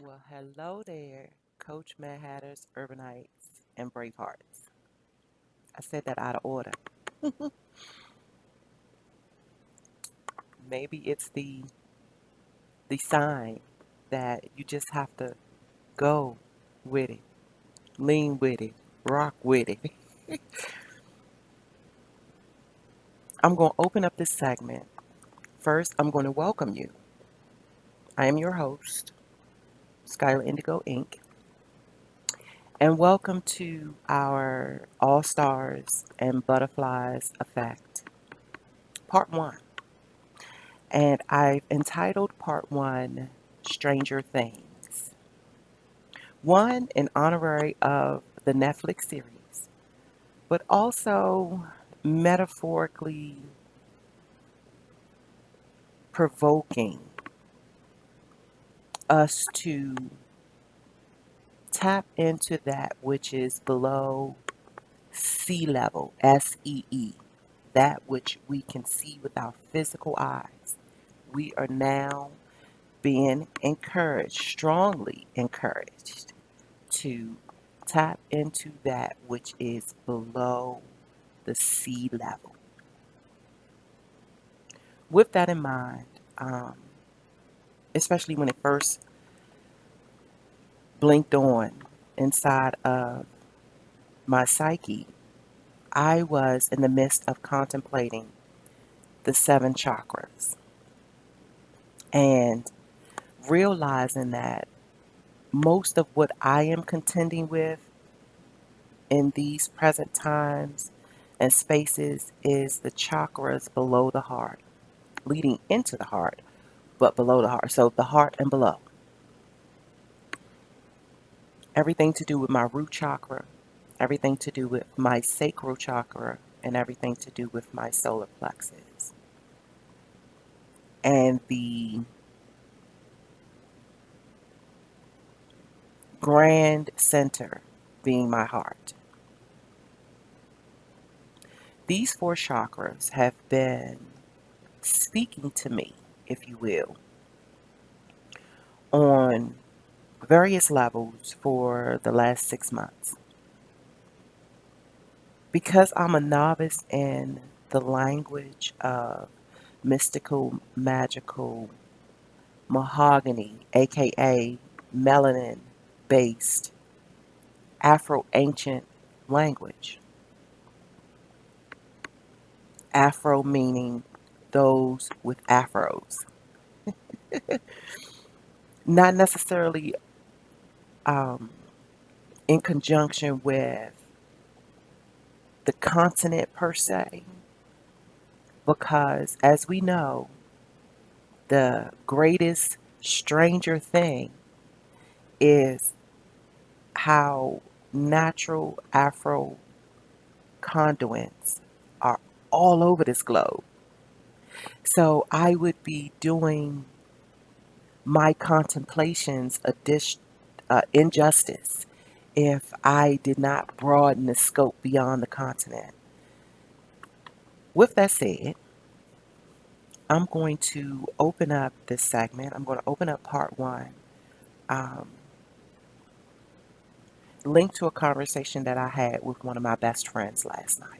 Well, hello there, Coach Mad Hatters, Urbanites, and Bravehearts. I said that out of order. Maybe it's the sign that you just have to go with it, lean with it, rock with it. I'm going to open up this segment. First, I'm going to welcome you. I am your host, Skylar Indigo Inc., and welcome to our All Stars and Butterflies Effect, Part 1. And I've entitled Part 1 Stranger Things. One, in honorary of the Netflix series, but also metaphorically provoking us to tap into that which is below sea level, SEE, that which we can see with our physical eyes. We are now being encouraged, strongly encouraged, to tap into that which is below the sea level. With that in mind, um, especially when it first blinked on inside of my psyche, I was in the midst of contemplating the seven chakras and realizing that most of what I am contending with in these present times and spaces is the chakras below the heart, leading into the heart, but below the heart. So the heart and below. Everything to do with my root chakra, everything to do with my sacral chakra, and everything to do with my solar plexus. And the grand center being my heart. These four chakras have been speaking to me, if you will, on various levels for the last 6 months. Because I'm a novice in the language of mystical, magical, mahogany, aka melanin based Afro ancient language. Afro meaning those with afros, not necessarily um, in conjunction with the continent per se, because as we know, the greatest stranger thing is how natural Afro conduits are all over this globe. So I would be doing my contemplations injustice if I did not broaden the scope beyond the continent. With that said, I'm going to open up this segment. I'm going to open up part one, um, linked to a conversation that I had with one of my best friends last night.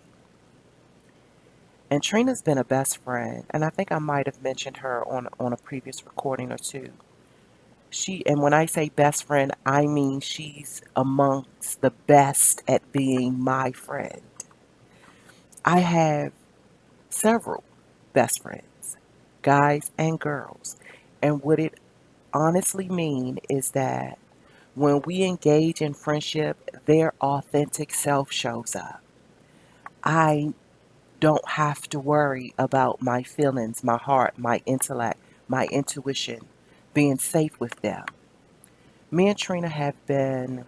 And Trina's been a best friend, and I think I might have mentioned her on a previous recording or two. And when I say best friend, I mean she's amongst the best at being my friend. I have several best friends, guys and girls. And what it honestly mean is that when we engage in friendship, their authentic self shows up. I don't have to worry about my feelings, my heart, my intellect, my intuition being safe with them. Me and Trina have been,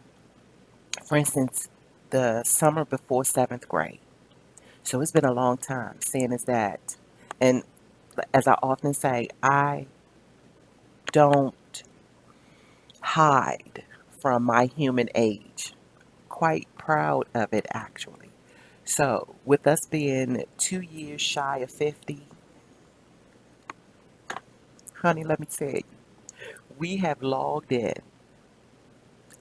for instance, the summer before seventh grade. So it's been a long time, seeing as that. And as I often say, I don't hide from my human age. Quite proud of it, actually. So, with us being 2 years shy of 50, honey, let me tell you, we have logged in.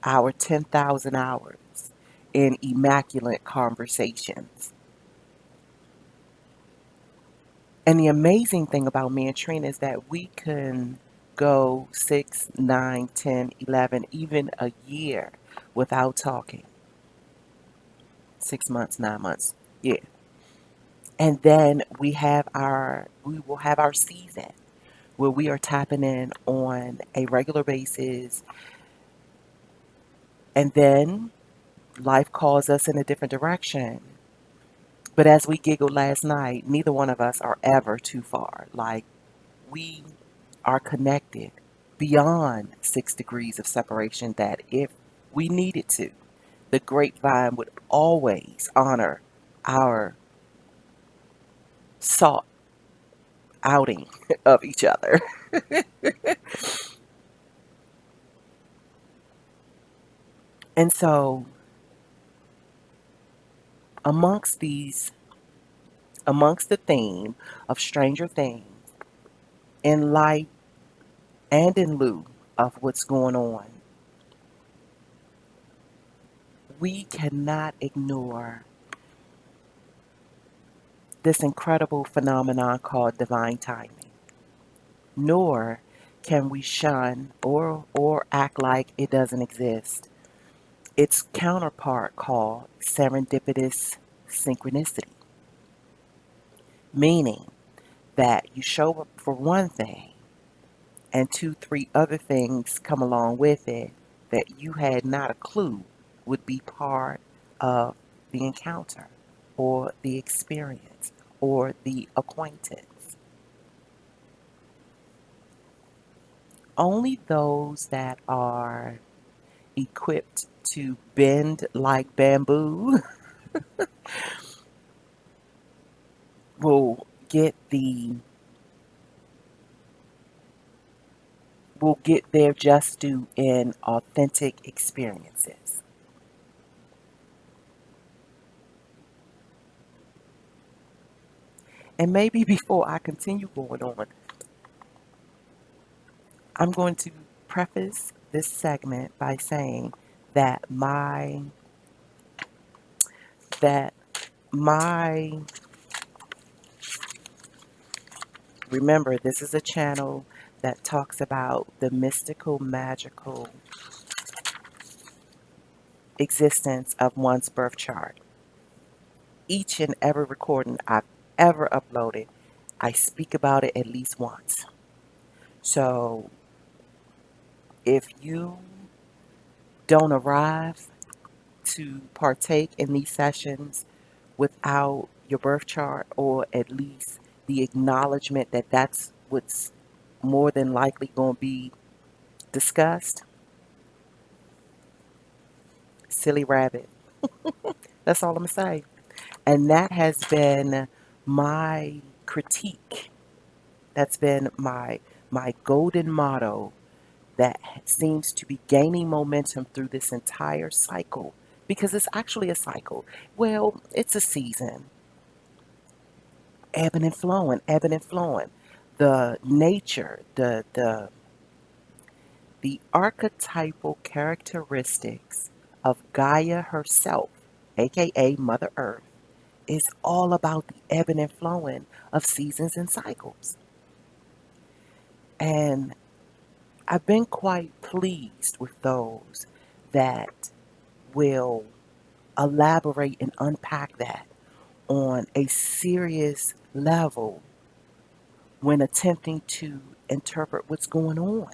our 10,000 hours in immaculate conversations. And the amazing thing about me and Trina is that we can go 6, 9, 10, 11, even a year without talking. 6 months, 9 months. Yeah. And then we will have our season where we are tapping in on a regular basis. And then life calls us in a different direction. But as we giggled last night, neither one of us are ever too far. Like, we are connected beyond 6 degrees of separation, that if we needed to, the grapevine would always honor our sought outing of each other. And so, amongst these, amongst the theme of Stranger Things, in light and in lieu of what's going on, we cannot ignore this incredible phenomenon called divine timing, nor can we shun or act like it doesn't exist. Its counterpart called serendipitous synchronicity, meaning that you show up for one thing and two, three other things come along with it that you had not a clue would be part of the encounter or the experience or the acquaintance. Only those that are equipped to bend like bamboo will get their just due in authentic experiences. And maybe before I continue going on, I'm going to preface this segment by saying that that my remember, this is a channel that talks about the mystical, magical existence of one's birth chart. Each and every recording I've ever uploaded, I speak about it at least once. So if you don't arrive to partake in these sessions without your birth chart, or at least the acknowledgement that that's what's more than likely going to be discussed, silly rabbit. That's all I'm going to say. And that has been my critique. That's been my golden motto that seems to be gaining momentum through this entire cycle, because it's actually a cycle. Well, it's a season, ebbing and flowing, ebbing and flowing. The nature, the archetypal characteristics of Gaia herself, aka Mother Earth, is all about the ebbing and flowing of seasons and cycles. And I've been quite pleased with those that will elaborate and unpack that on a serious level when attempting to interpret what's going on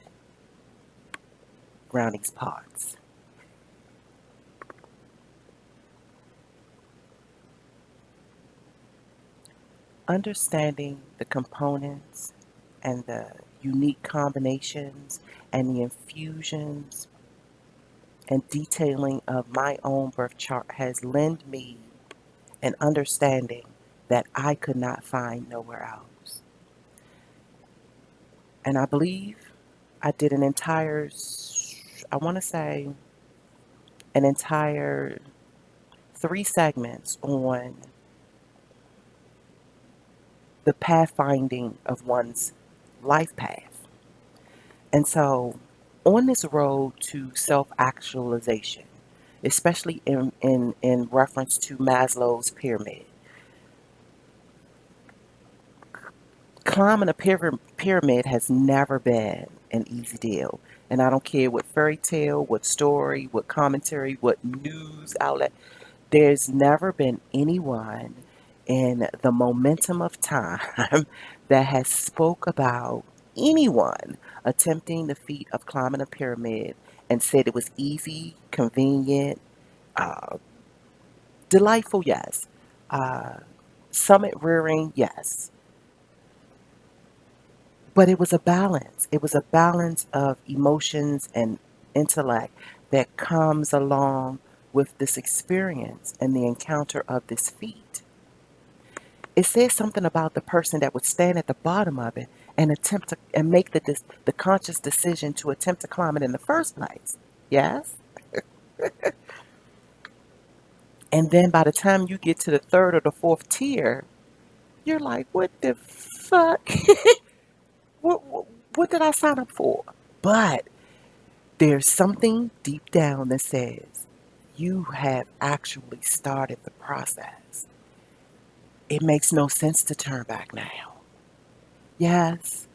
around these parts. Understanding the components and the unique combinations and the infusions and detailing of my own birth chart has lent me an understanding that I could not find nowhere else. And I believe I did an entire, I want to say, an entire 3 segments on the pathfinding of one's life path. And so On this road to self actualization, especially in reference to Maslow's pyramid, climbing a pyramid has never been an easy deal. And I don't care what fairy tale, what story, what commentary, what news outlet, there's never been anyone in the momentum of time that has spoke about anyone attempting the feat of climbing a pyramid and said it was easy, convenient, uh, delightful, yes. Uh, Summit rearing, yes. But it was a balance. It was a balance of emotions and intellect that comes along with this experience and the encounter of this feat. It says something about the person that would stand at the bottom of it and attempt to and make the conscious decision to attempt to climb it in the first place. Yes? And then by the time you get to the third or the fourth tier, you're like, what the fuck? What did I sign up for? But there's something deep down that says you have actually started the process. It makes no sense to turn back now. Yes,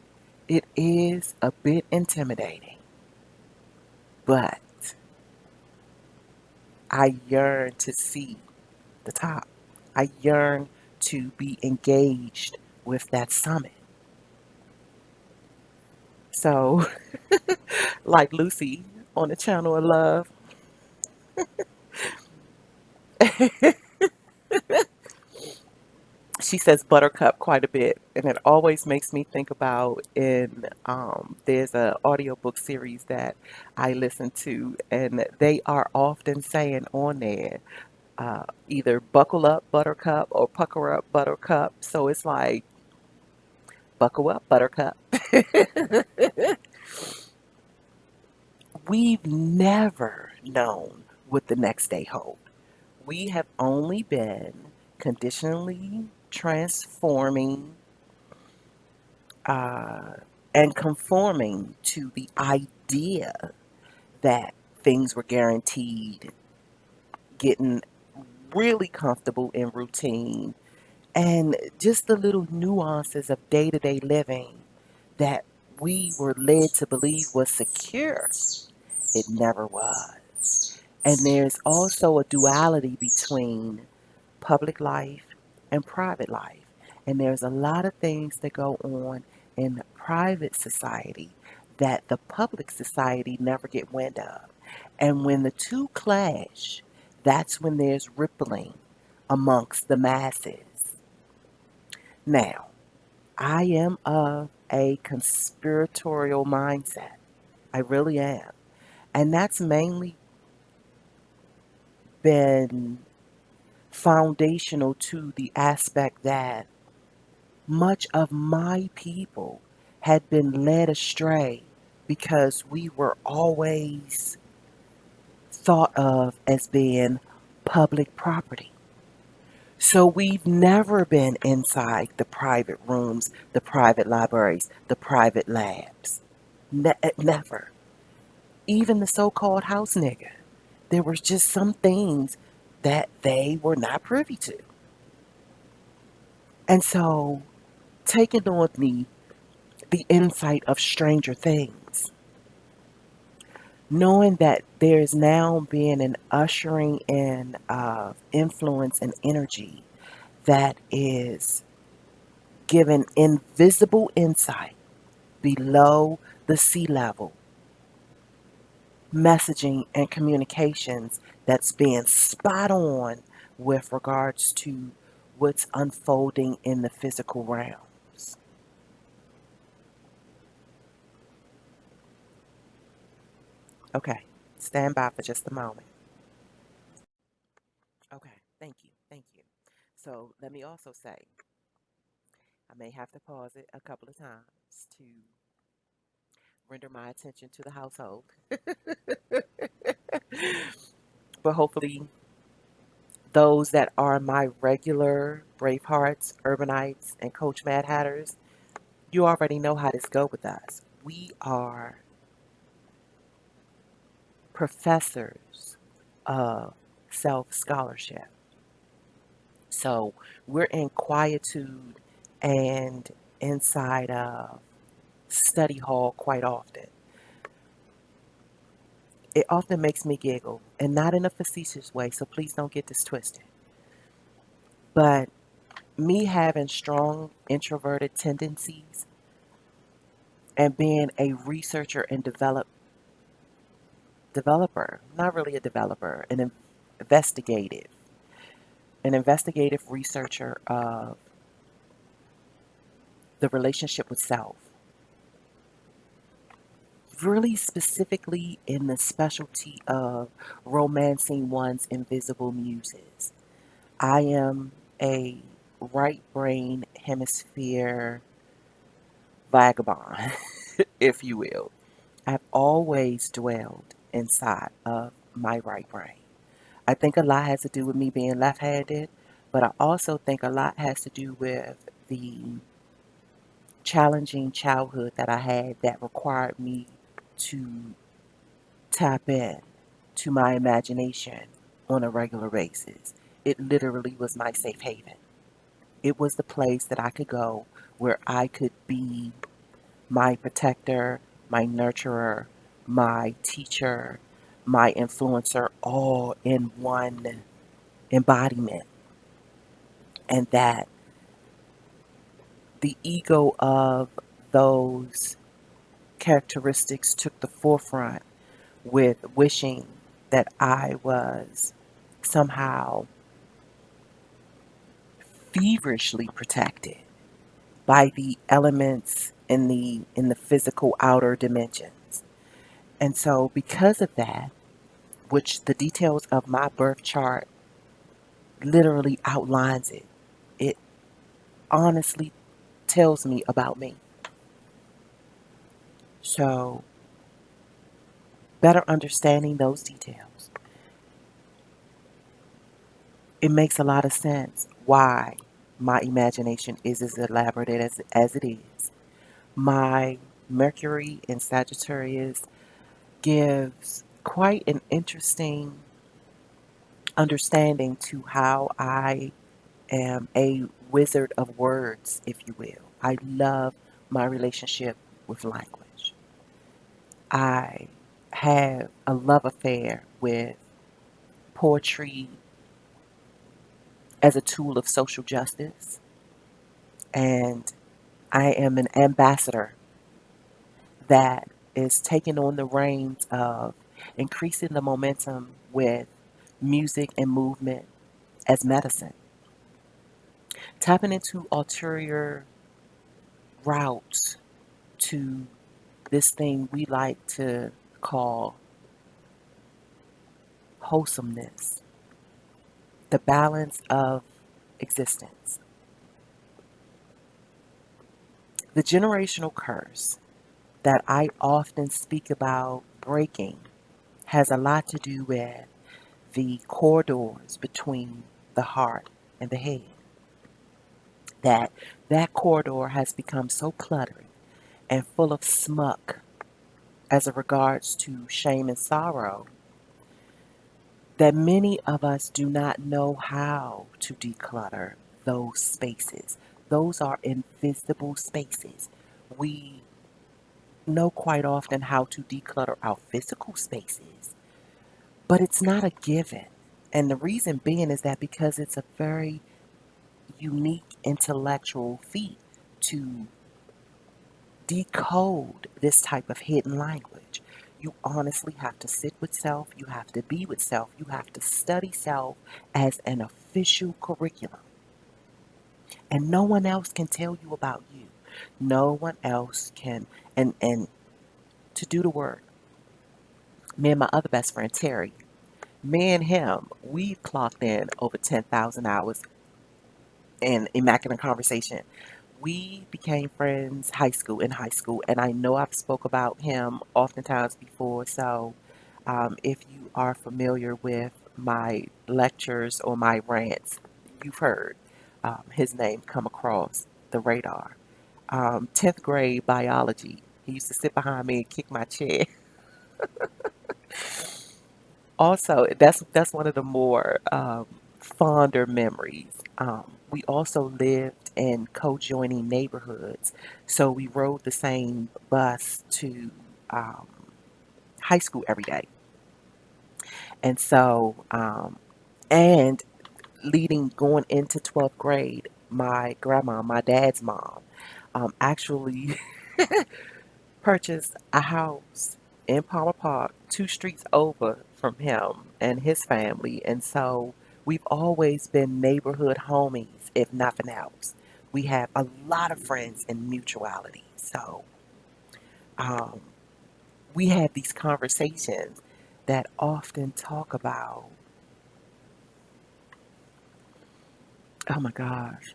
it is a bit intimidating, but I yearn to see the top. I yearn to be engaged with that summit. So, like Lucy on the Channel of Love, she says buttercup quite a bit, and it always makes me think about in there's a audiobook series that I listen to, and they are often saying on there either buckle up buttercup or pucker up buttercup. So it's like buckle up buttercup. We've never known what the next day holds. We have only been conditionally transforming uh, and conforming to the idea that things were guaranteed, getting really comfortable in routine, and just the little nuances of day to day living that we were led to believe was secure. It never was. And there's also a duality between public life and private life. And there's a lot of things that go on in private society that the public society never get wind of. And when the two clash, that's when there's rippling amongst the masses. Now, I am of a conspiratorial mindset. I really am. And that's mainly been foundational to the aspect that much of my people had been led astray because we were always thought of as being public property. So we've never been inside the private rooms, the private libraries, the private labs. Never. Even the so called house nigga. There was just some things that they were not privy to. And so taking on the insight of Stranger Things, knowing that there's now been an ushering in of influence and energy that is given invisible insight below the sea level, messaging and communications that's being spot on with regards to what's unfolding in the physical realms. Okay, stand by for just a moment. Okay, thank you, thank you. So let me also say, I may have to pause it a couple of times to render my attention to the household, but hopefully those that are my regular Bravehearts, Urbanites, and Coach Mad Hatters, you already know how this go with us. We are professors of self scholarship. So we're in quietude and inside of study hall quite often. It often makes me giggle, and not in a facetious way, so please don't get this twisted. But me having strong introverted tendencies and being a researcher and developer, not really a developer, investigative, an investigative researcher of the relationship with self, really specifically in the specialty of romancing one's invisible muses. I am a right brain hemisphere vagabond, if you will. I've always dwelled inside of my right brain. I think a lot has to do with me being left handed, but I also think a lot has to do with the challenging childhood that I had that required me to tap in to my imagination on a regular basis. It literally was my safe haven. It was the place that I could go where I could be my protector, my nurturer, my teacher, my influencer, all in one embodiment. And that the ego of those characteristics took the forefront with wishing that I was somehow feverishly protected by the elements in the physical outer dimensions. And so because of that, which the details of my birth chart literally outlines it, it honestly tells me about me. So better understanding those details, it makes a lot of sense why my imagination is as elaborate as it is. My Mercury in Sagittarius gives quite an interesting understanding to how I am a wizard of words, if you will. I love my relationship with language. I have a love affair with poetry as a tool of social justice, and I am an ambassador that is taking on the reins of increasing the momentum with music and movement as medicine, tapping into ulterior routes to this thing we like to call wholesomeness, the balance of existence. The generational curse that I often speak about breaking has a lot to do with the corridors between the heart and the head. That that corridor has become so cluttered and full of smuck as it regards to shame and sorrow that many of us do not know how to declutter those spaces. Those are invisible spaces. We know quite often how to declutter our physical spaces, but it's not a given. And the reason being is that because it's a very unique intellectual feat to decode this type of hidden language. You honestly have to sit with self, you have to be with self, you have to study self as an official curriculum. And no one else can tell you about you. No one else can and to do the work. Me and my other best friend Terry, me and him, we've clocked in over 10,000 hours in immaculate conversation. We became friends in high school, and I know I've spoke about him oftentimes before. So, if you are familiar with my lectures or my rants, you've heard his name come across the radar. 10th grade biology. He used to sit behind me and kick my chair. Also, that's one of the more fonder memories. We also lived in co-joining neighborhoods, so we rode the same bus to um, high school every day. And so, and leading going into 12th grade, my grandma, my dad's mom, actually purchased a house in Palmer Park, 2 streets over from him and his family. And so we've always been neighborhood homies, if nothing else. We have a lot of friends in mutuality. So um, we have these conversations that often talk about, oh my gosh,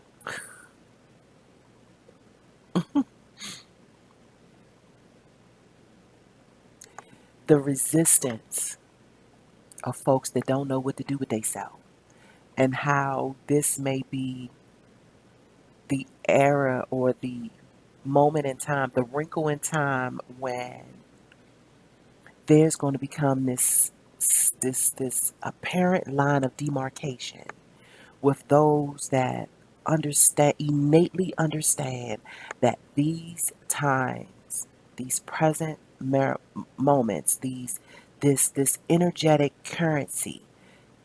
the resistance of folks that don't know what to do with themselves, and how this may be the era or the moment in time, the wrinkle in time when there's going to become this apparent line of demarcation with those that understand innately understand that these times, these present moments, this energetic currency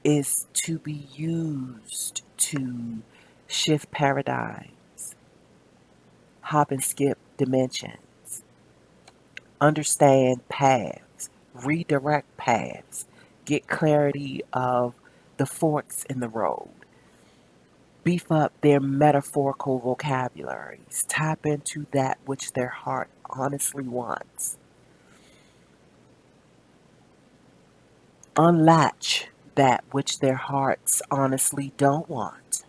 is to be used to shift paradigms, hop and skip dimensions, understand paths, redirect paths, get clarity of the forks in the road, beef up their metaphorical vocabularies, tap into that which their heart honestly wants, unlatch that which their hearts honestly don't want,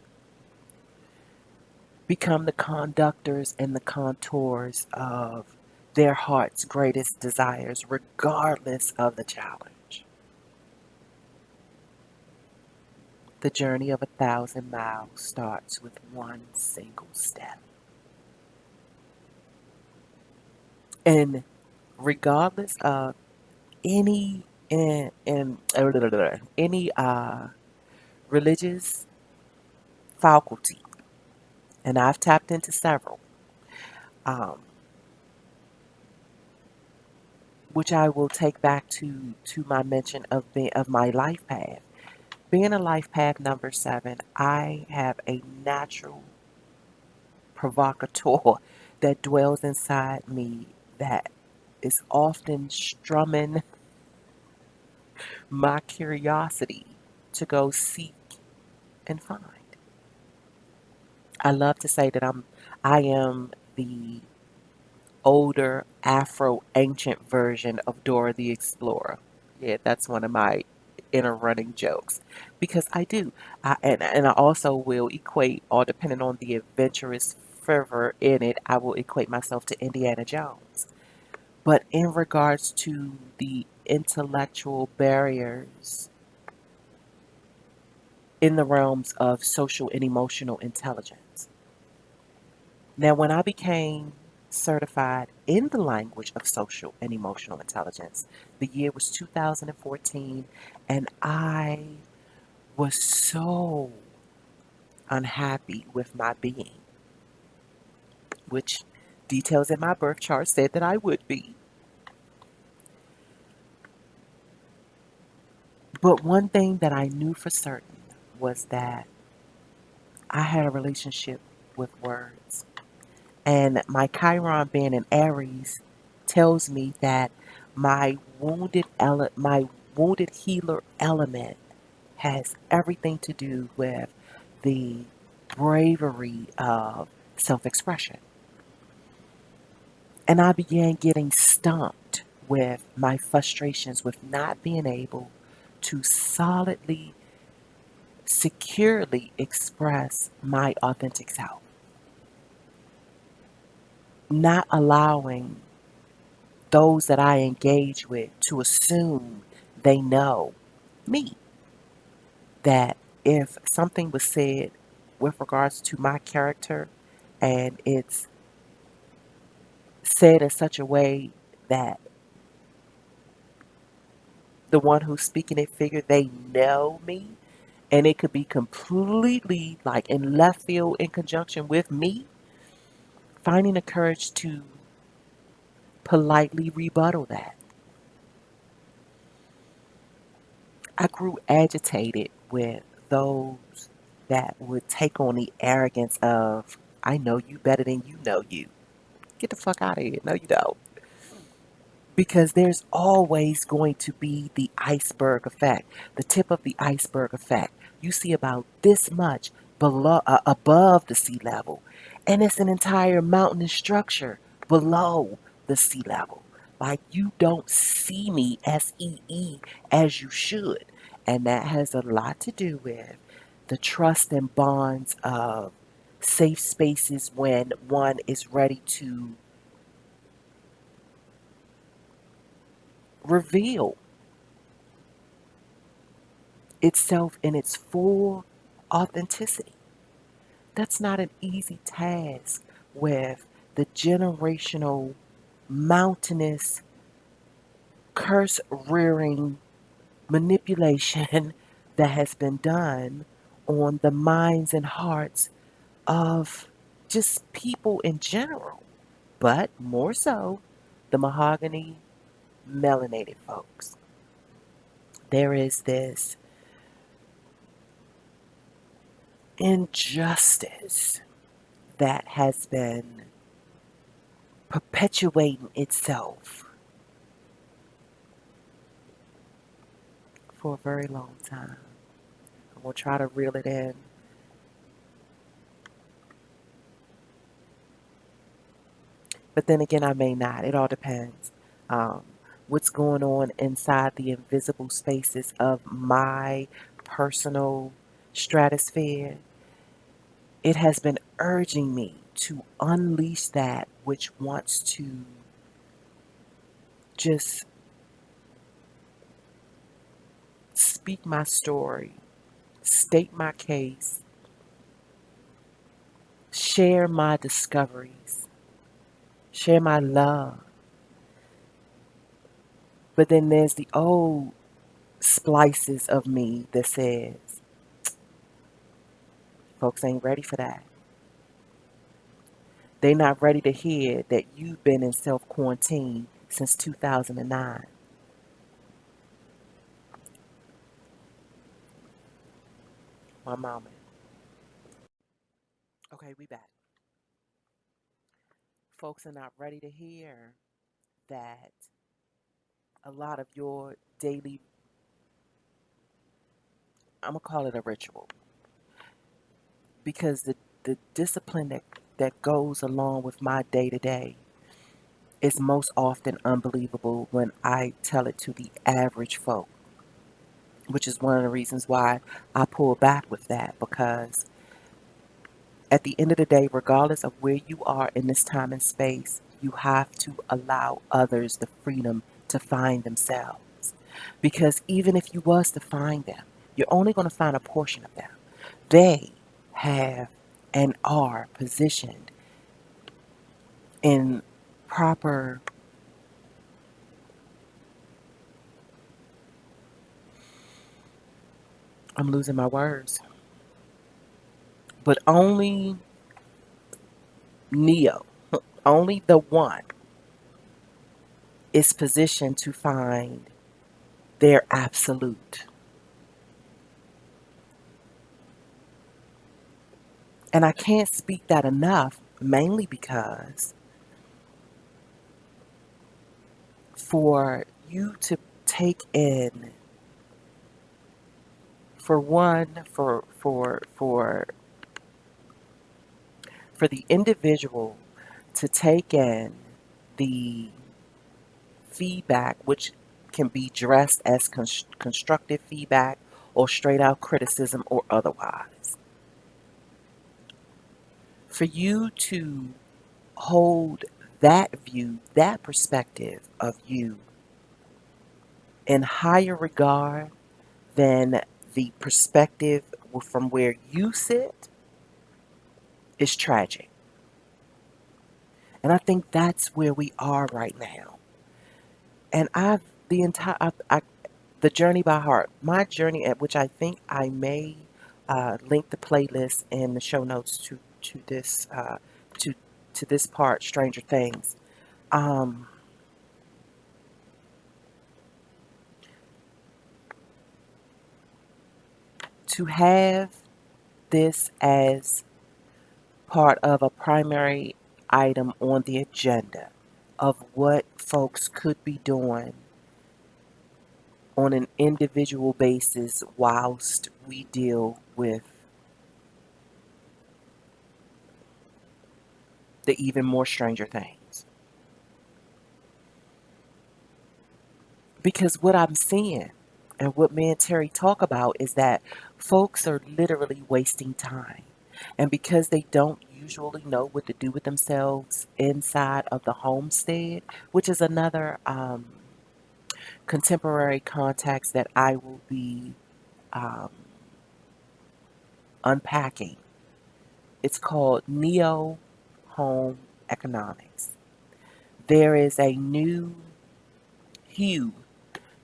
become the conductors and the contours of their heart's greatest desires, regardless of the challenge. The journey of 1,000 miles starts with one single step. And regardless of any any religious faculty, and I've tapped into several, um, which I will take back to my mention of of my life path. Being a life path number 7, I have a natural provocateur that dwells inside me that is often strumming my curiosity to go seek and find. I love to say that I am the older Afro ancient version of Dora the Explorer. Yeah, that's one of my inner running jokes because I do. And I also will equate, or depending on the adventurous fervor in it, I will equate myself to Indiana Jones. But in regards to the intellectual barriers in the realms of social and emotional intelligence. Now, when I became certified in the language of social and emotional intelligence, the year was 2014, and I was so unhappy with my being, which details in my birth chart said that I would be. But one thing that I knew for certain was that I had a relationship with words. And my Chiron being in Aries tells me that my wounded healer element has everything to do with the bravery of self-expression. And I began getting stumped with my frustrations with not being able to solidly, securely express my authentic self, not allowing those that I engage with to assume they know me. That if something was said with regards to my character and it's said in such a way that the one who's speaking it figure, they know me, and it could be completely like in left field in conjunction with me, finding the courage to politely rebuttal that. I grew agitated with those that would take on the arrogance of, I know you better than you know you. Get the fuck out of here. No, you don't. Because there's always going to be the iceberg effect, the tip of the iceberg effect. You see about this much below, above the sea level, and it's an entire mountainous structure below the sea level. Like you don't see me SEE as you should, and that has a lot to do with the trust and bonds of safe spaces when one is ready to reveal itself in its full authenticity. That's not an easy task with the generational, mountainous, curse rearing manipulation that has been done on the minds and hearts of just people in general, but more so the mahogany melanated folks. There is this injustice that has been perpetuating itself for a very long time. I'm going to try to reel it in. But then again, I may not. It all depends. Um, what's going on inside the invisible spaces of my personal stratosphere, it has been urging me to unleash that which wants to just speak my story, state my case, share my discoveries, share my love. But then there's the old splices of me that says, folks ain't ready for that. They not ready to hear that you've been in self quarantine since 2009. My mama. Okay, we back. Folks are not ready to hear that a lot of your daily, I'm gonna call it a ritual, because the discipline that goes along with my day to day is most often unbelievable when I tell it to the average folk, which is one of the reasons why I pull back with that. Because at the end of the day, regardless of where you are in this time and space, you have to allow others the freedom to find themselves. Because even if you was to find them, you're only going to find a portion of them. They have and are positioned in proper, I'm losing my words, but only Neo, only the one is positioned to find their absolute. And I can't speak that enough, mainly because for you to take in, for one, for the individual to take in the feedback, which can be dressed as constructive feedback or straight out criticism or otherwise, for you to hold that view, that perspective of you in higher regard than the perspective from where you sit is tragic. And I think that's where we are right now. And I've the entire The Journey by Heart. My journey, at which I think I may link the playlist in the show notes to this to to this part, Stranger Things. Um, to have this as part of a primary item on the agenda of what folks could be doing on an individual basis whilst we deal with the even more stranger things. Because what I'm seeing and what me and Terry talk about is that folks are literally wasting time. And because they don't usually know what to do with themselves inside of the homestead, which is another contemporary context that I will be um, unpacking. It's called neo home economics. There is a new hue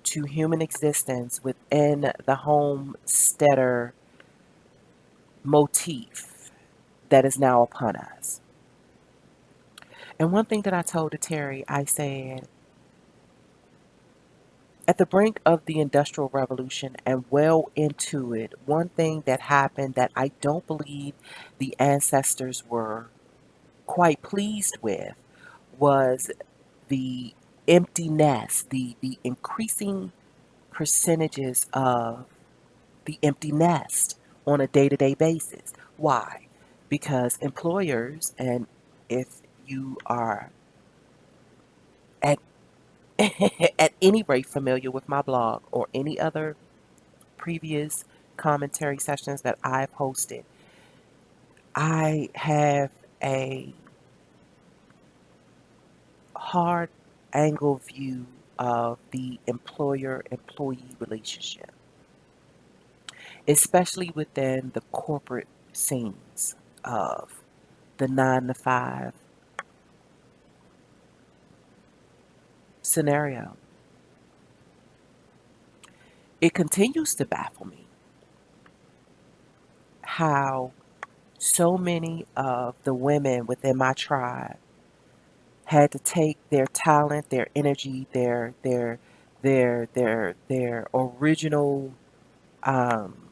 to human existence within the homesteader motif that is now upon us. And one thing that I told to Terry, I said, at the brink of the Industrial Revolution and well into it, one thing that happened that I don't believe the ancestors were quite pleased with was the empty nest, the increasing percentages of the empty nest on a day to day basis. Why? Because employers, and if you are at, at any rate familiar with my blog or any other previous commentary sessions that I've hosted, I have a hard angle view of the employer employee relationship, especially within the corporate scenes of the 9 to 5 scenario. It continues to baffle me how so many of the women within my tribe had to take their talent, their energy, their original um,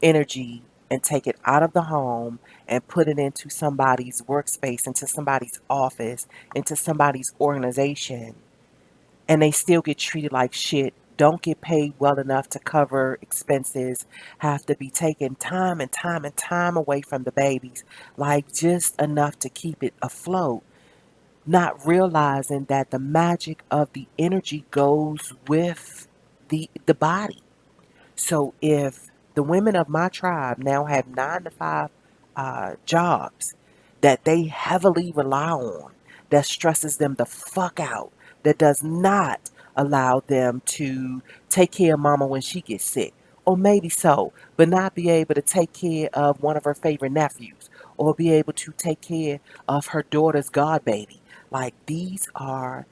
energy and take it out of the home and put it into somebody's workspace, into somebody's office, into somebody's organization, and they still get treated like shit, don't get paid well enough to cover expenses, have to be taking time and time and time away from the babies, like just enough to keep it afloat, not realizing that the magic of the energy goes with the body. So if the women of my tribe now have 9 to 5 jobs that they heavily rely on, that stresses them the fuck out, that does not allow them to take care of mama when she gets sick, or maybe so, but not be able to take care of one of her favorite nephews, or be able to take care of her daughter's godbaby. Like these are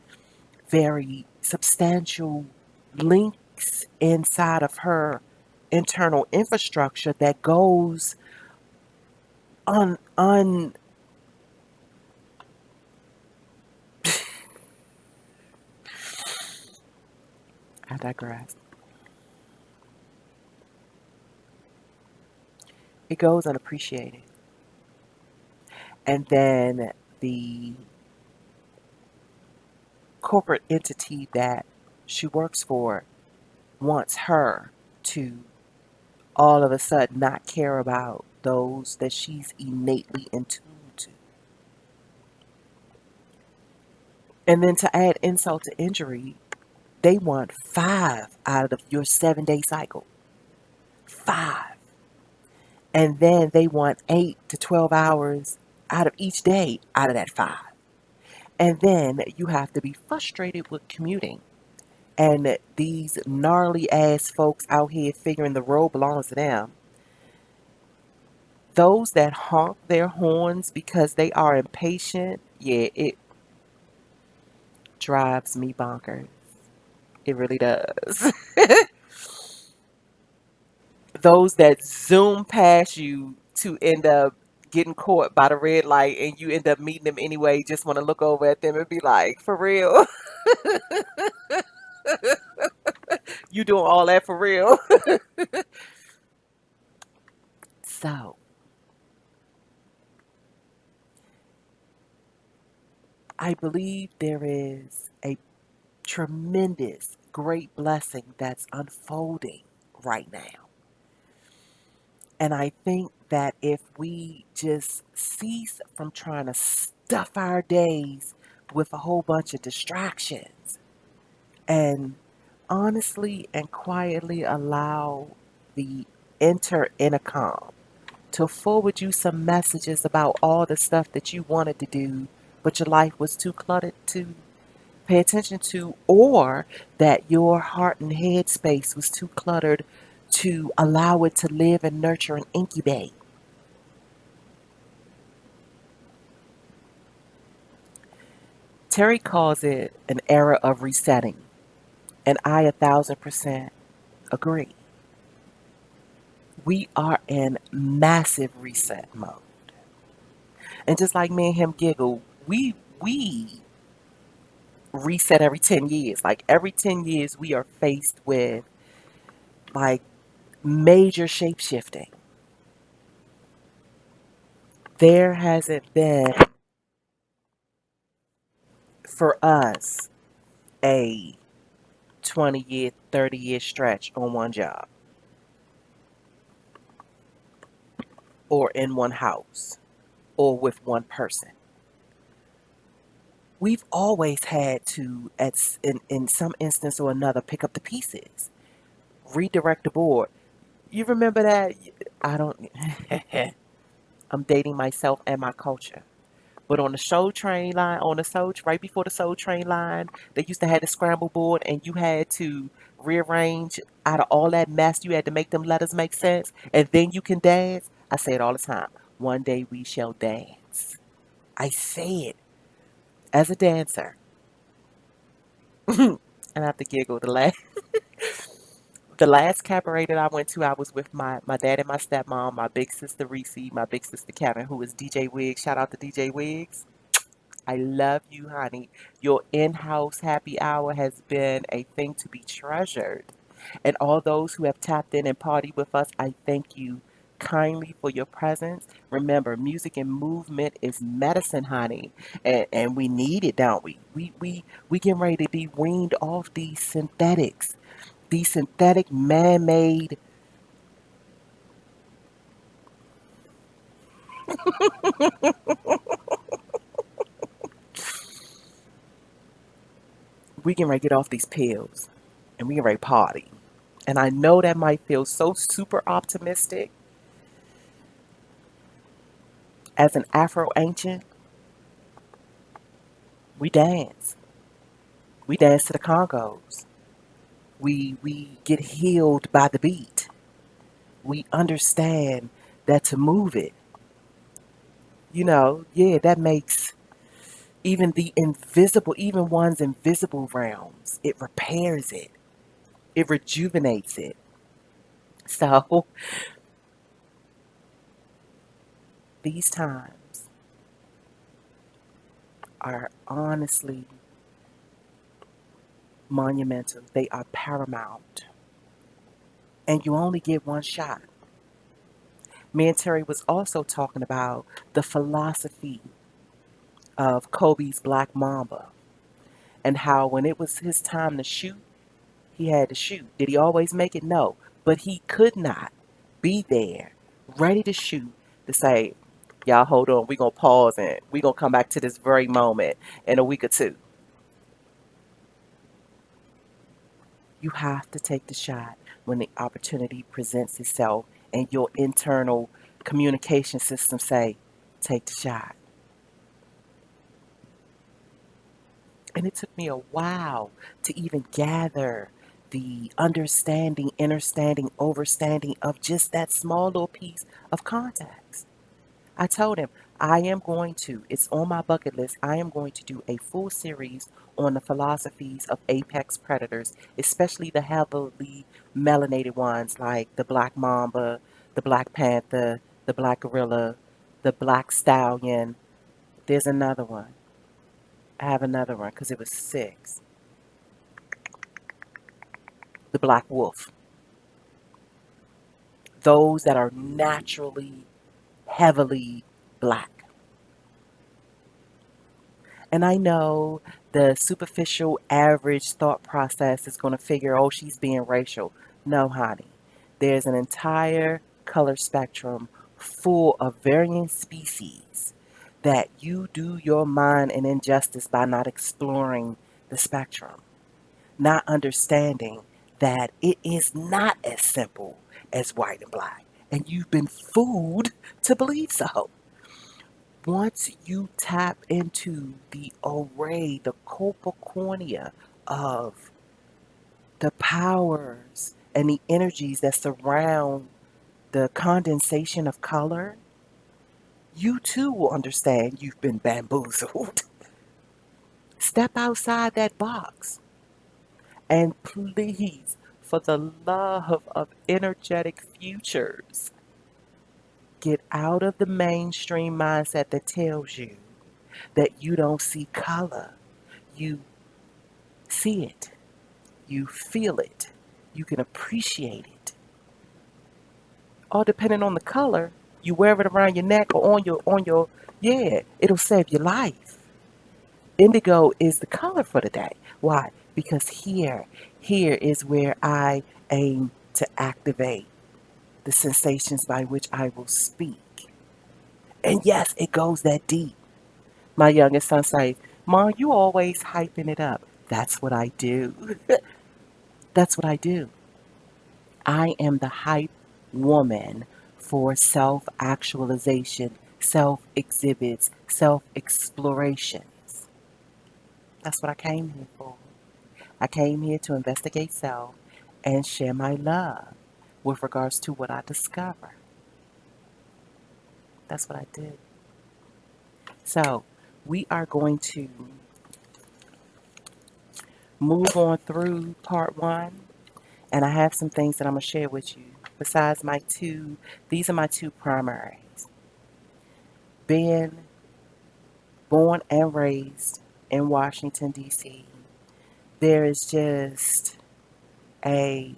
very substantial links inside of her internal infrastructure that goes on. I digress. It goes unappreciated. And then the corporate entity that she works for wants her to all of a sudden not care about those that she's innately in tune to. And then to add insult to injury, they want 5 out of your 7 day cycle. 5. And then they want 8 to 12 hours out of each day out of that 5. And then you have to be frustrated with commuting. And these gnarly ass folks out here figuring the road belongs to them. Those that honk their horns because they are impatient, yeah, it drives me bonkers. It really does. Those that zoom past you to end up getting caught by the red light and you end up meeting them anyway, just want to look over at them and be like, for real? You doing all that for real? So, I believe there is a tremendous, great blessing that's unfolding right now. And I think that if we just cease from trying to stuff our days with a whole bunch of distractions and honestly and quietly allow the intercom to forward you some messages about all the stuff that you wanted to do, but your life was too cluttered to pay attention to, or that your heart and head space was too cluttered to allow it to live and nurture and incubate. Terry calls it an era of resetting, and I 1,000% agree. We are in massive reset mode. And just like me and him giggle, we reset every 10 years. Like every 10 years we are faced with like major shape shifting. There hasn't been for us a 20-year, 30-year stretch on one job or in one house or with one person. We've always had to, in some instance or another, pick up the pieces, redirect the board. You remember that? I don't, I'm dating myself and my culture. But on the Soul Train line, on the Soul, right before the Soul Train line, they used to have the scramble board and you had to rearrange out of all that mess. You had to make them letters make sense and then you can dance. I say it all the time. One day we shall dance. I say it as a dancer. And I have to giggle. The last cabaret that I went to, I was with my dad and my stepmom, my big sister Reese, my big sister Karen, who is DJ Wiggs. Shout out to DJ Wiggs. I love you, honey. Your in-house happy hour has been a thing to be treasured. And all those who have tapped in and partied with us, I thank you kindly for your presence. Remember, music and movement is medicine, honey. And we need it, don't we? We getting ready to be weaned off these synthetic man-made. We getting ready to get off these pills and we getting ready to party. And I know that might feel so super optimistic. As an Afro ancient, we dance. We dance to the congos. We get healed by the beat. We understand that to move it, yeah, that makes even the invisible, even one's invisible realms, it repairs it. It rejuvenates it. So these times are honestly monumental. They are paramount. And you only get one shot. Me and Terry was also talking about the philosophy of Kobe's Black Mamba and how when it was his time to shoot, he had to shoot. Did he always make it? No. But he could not be there, ready to shoot, to say, y'all hold on, we're going to pause and we're going to come back to this very moment in a week or two. You have to take the shot when the opportunity presents itself and your internal communication system say, take the shot. And it took me a while to even gather the understanding, understanding, overstanding of just that small little piece of context. I told him, I am going to, it's on my bucket list. I am going to do a full series on the philosophies of apex predators, especially the heavily melanated ones like the black mamba, the black panther, the black gorilla, the black stallion. There's another one. I have another one because it was six. The black wolf. Those that are naturally heavily black. And I know the superficial average thought process is going to figure, oh, she's being racial. No, honey. There's an entire color spectrum full of varying species that you do your mind an injustice by not exploring the spectrum, not understanding that it is not as simple as white and black. And you've been fooled to believe so. Once you tap into the array, the cornucopia of the powers and the energies that surround the condensation of color, you too will understand you've been bamboozled. Step outside that box and please, for the love of energetic futures, get out of the mainstream mindset that tells you that you don't see color. You see it, you feel it, you can appreciate it. All depending on the color, you wear it around your neck or on your yeah, it'll save your life. Indigo is the color for the day. Why? Because here is where I aim to activate the sensations by which I will speak. And yes, it goes that deep. My youngest son says, Mom, you always hyping it up. That's what I do. That's what I do. I am the hype woman for self actualization, self exhibits, self explorations. That's what I came here for. I came here to investigate self and share my love with regards to what I discover. That's what I did. So, we are going to move on through part one, and I have some things that I'm going to share with you. Besides my two, these are my two primaries. Being born and raised in Washington, D.C., there is just a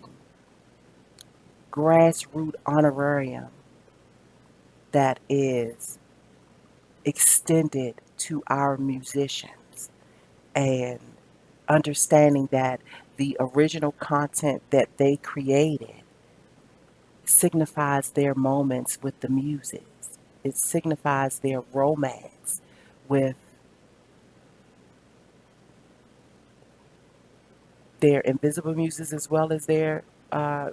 grassroots honorarium that is extended to our musicians, and understanding that the original content that they created signifies their moments with the muses. It signifies their romance with their invisible muses as well as their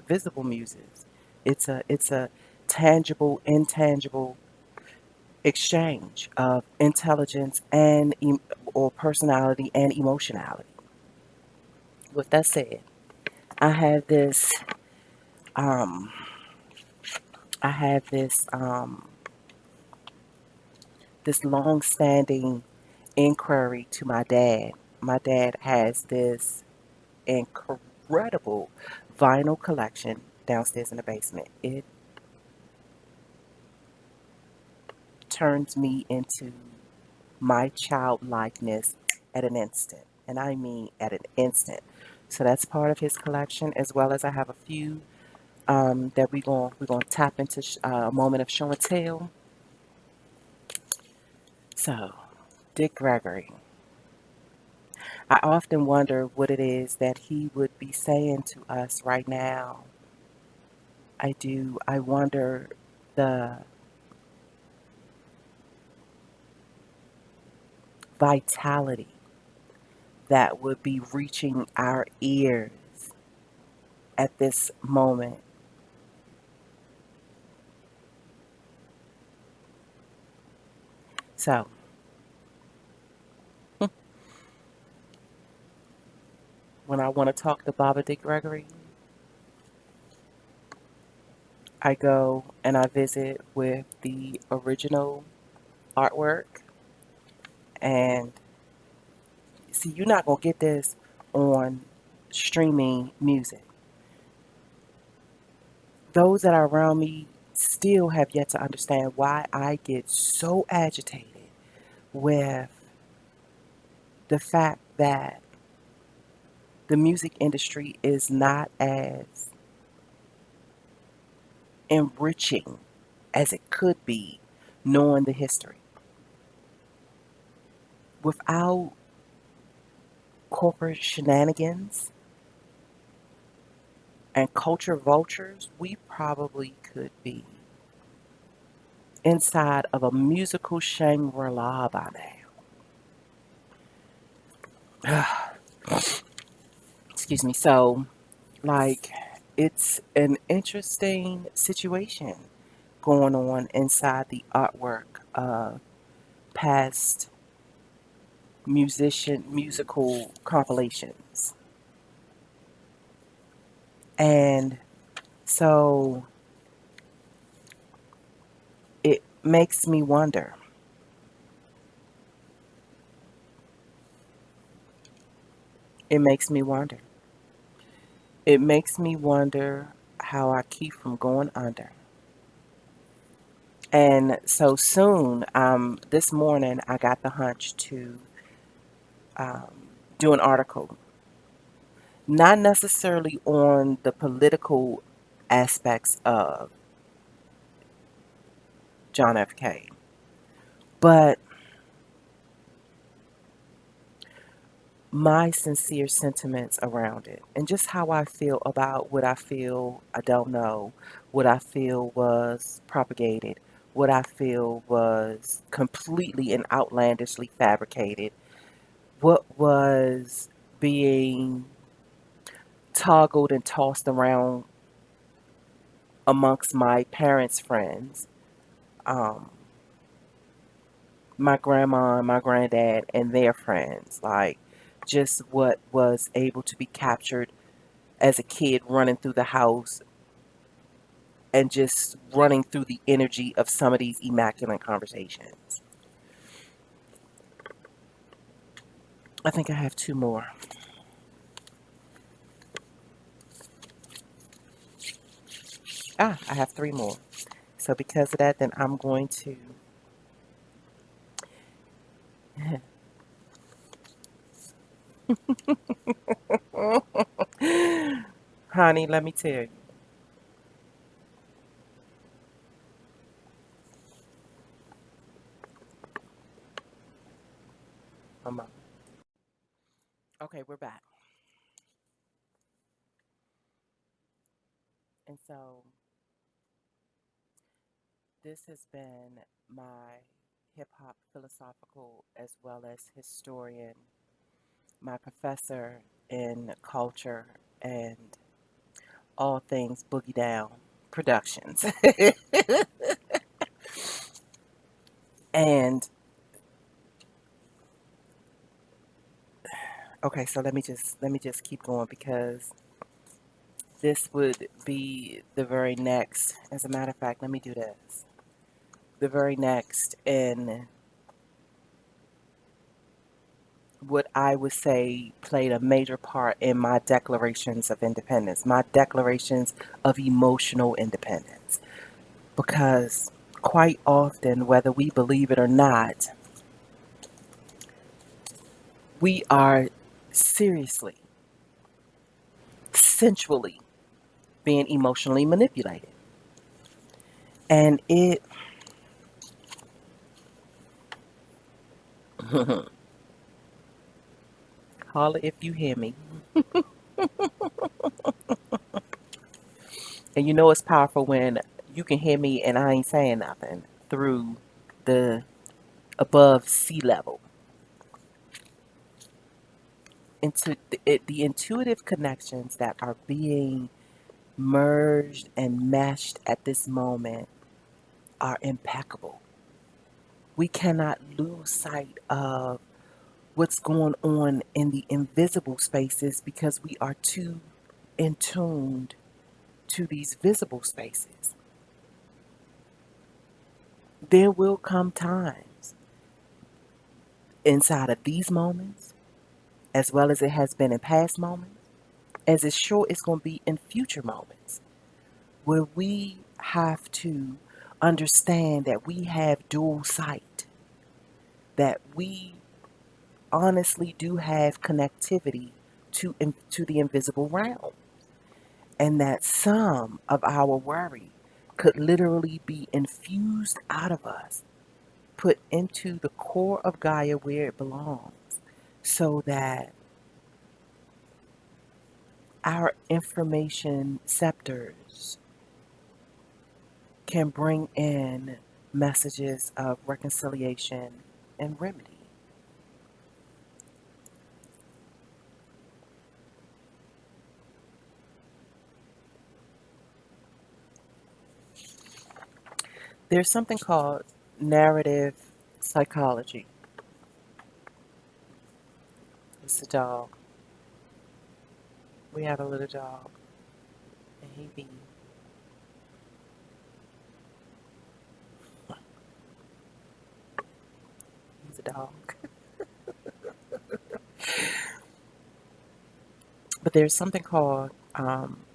visible muses. It's a tangible, intangible exchange of intelligence and or personality and emotionality. With that said, I have this um, I have this long-standing inquiry to my dad. My dad has this incredible vinyl collection downstairs in the basement. It turns me into my childlikeness at an instant, and I mean at an instant. So that's part of his collection, as well as I have a few that we're gonna tap into a moment of show and tell. So, Dick Gregory. I often wonder what it is that he would be saying to us right now. I do. I wonder the vitality that would be reaching our ears at this moment. So, when I want to talk to Baba Dick Gregory, I go and I visit with the original artwork. And see, you're not going to get this on streaming music. Those that are around me still have yet to understand why I get so agitated with the fact that the music industry is not as enriching as it could be, knowing the history. Without corporate shenanigans and culture vultures, we probably could be inside of a musical Shangri-La by now. Excuse me. So, like, it's an interesting situation going on inside the artwork of past musical compilations. And so it makes me wonder. It makes me wonder. It makes me wonder how I keep from going under. And so soon, this morning, I got the hunch to um, do an article, not necessarily on the political aspects of John F. K, but my sincere sentiments around it and just how I feel about what I feel I don't know, what I feel was propagated, what I feel was completely and outlandishly fabricated, what was being toggled and tossed around amongst my parents' friends, um, my grandma and my granddad and their friends, like just what was able to be captured as a kid running through the house and just running through the energy of some of these immaculate conversations. I think I have two more. I have three more. So because of that, then I'm going to, honey, let me tell you, mama. Okay, we're back. And so this has been my hip hop philosophical as well as historian, my professor in culture and all things Boogie Down Productions. And okay, so let me just keep going because this would be the very next. As a matter of fact, let me do this. The very next in what I would say played a major part in my declarations of independence, my declarations of emotional independence. Because quite often, whether we believe it or not, we are seriously, sensually being emotionally manipulated. And it, holla if you hear me. And you know it's powerful when you can hear me and I ain't saying nothing through the above sea level. Into the intuitive connections that are being merged and meshed at this moment are impeccable. We cannot lose sight of what's going on in the invisible spaces because we are too in tuned to these visible spaces. There will come times inside of these moments, as well as it has been in past moments, as it's sure it's going to be in future moments, where we have to understand that we have dual sight, that we honestly do have connectivity to the invisible realm, and that some of our worry could literally be infused out of us, put into the core of Gaia where it belongs, so that our information scepters can bring in messages of reconciliation and remedy. There's something called narrative psychology. It's a dog. We have a little dog, and he's a dog. But there's something called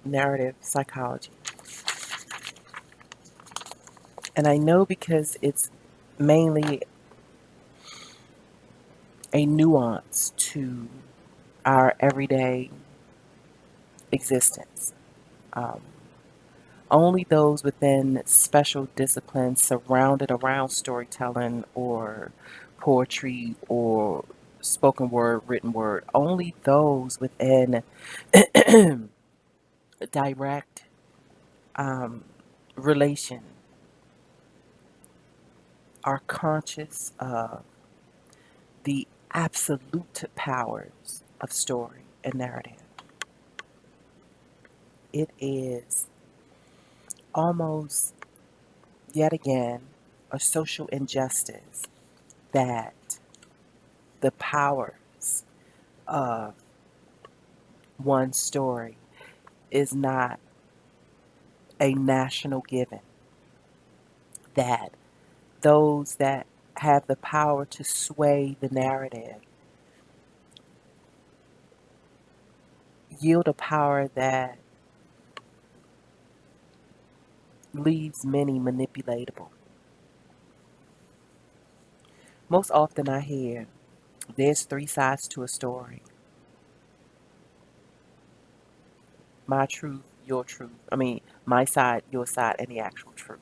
narrative psychology. And I know because it's mainly a nuance to our everyday existence. Um, Only those within special disciplines surrounded around storytelling or poetry or spoken word, written word, only those within direct um, relation are conscious of the absolute powers of story and narrative. It is almost yet again a social injustice that the powers of one story is not a national given, that those that have the power to sway the narrative yield a power that leaves many manipulatable. Most often I hear there's three sides to a story: my truth, your truth. I mean, my side, your side, and the actual truth.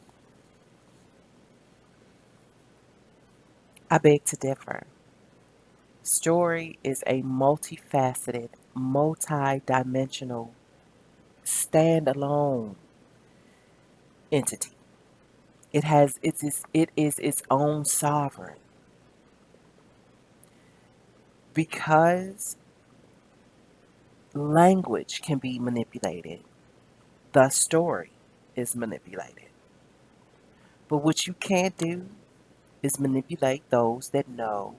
I beg to differ. Story is a multifaceted, multi-dimensional, standalone entity. It is its own sovereign, because language can be manipulated. The story is manipulated. But what you can't do is manipulate those that know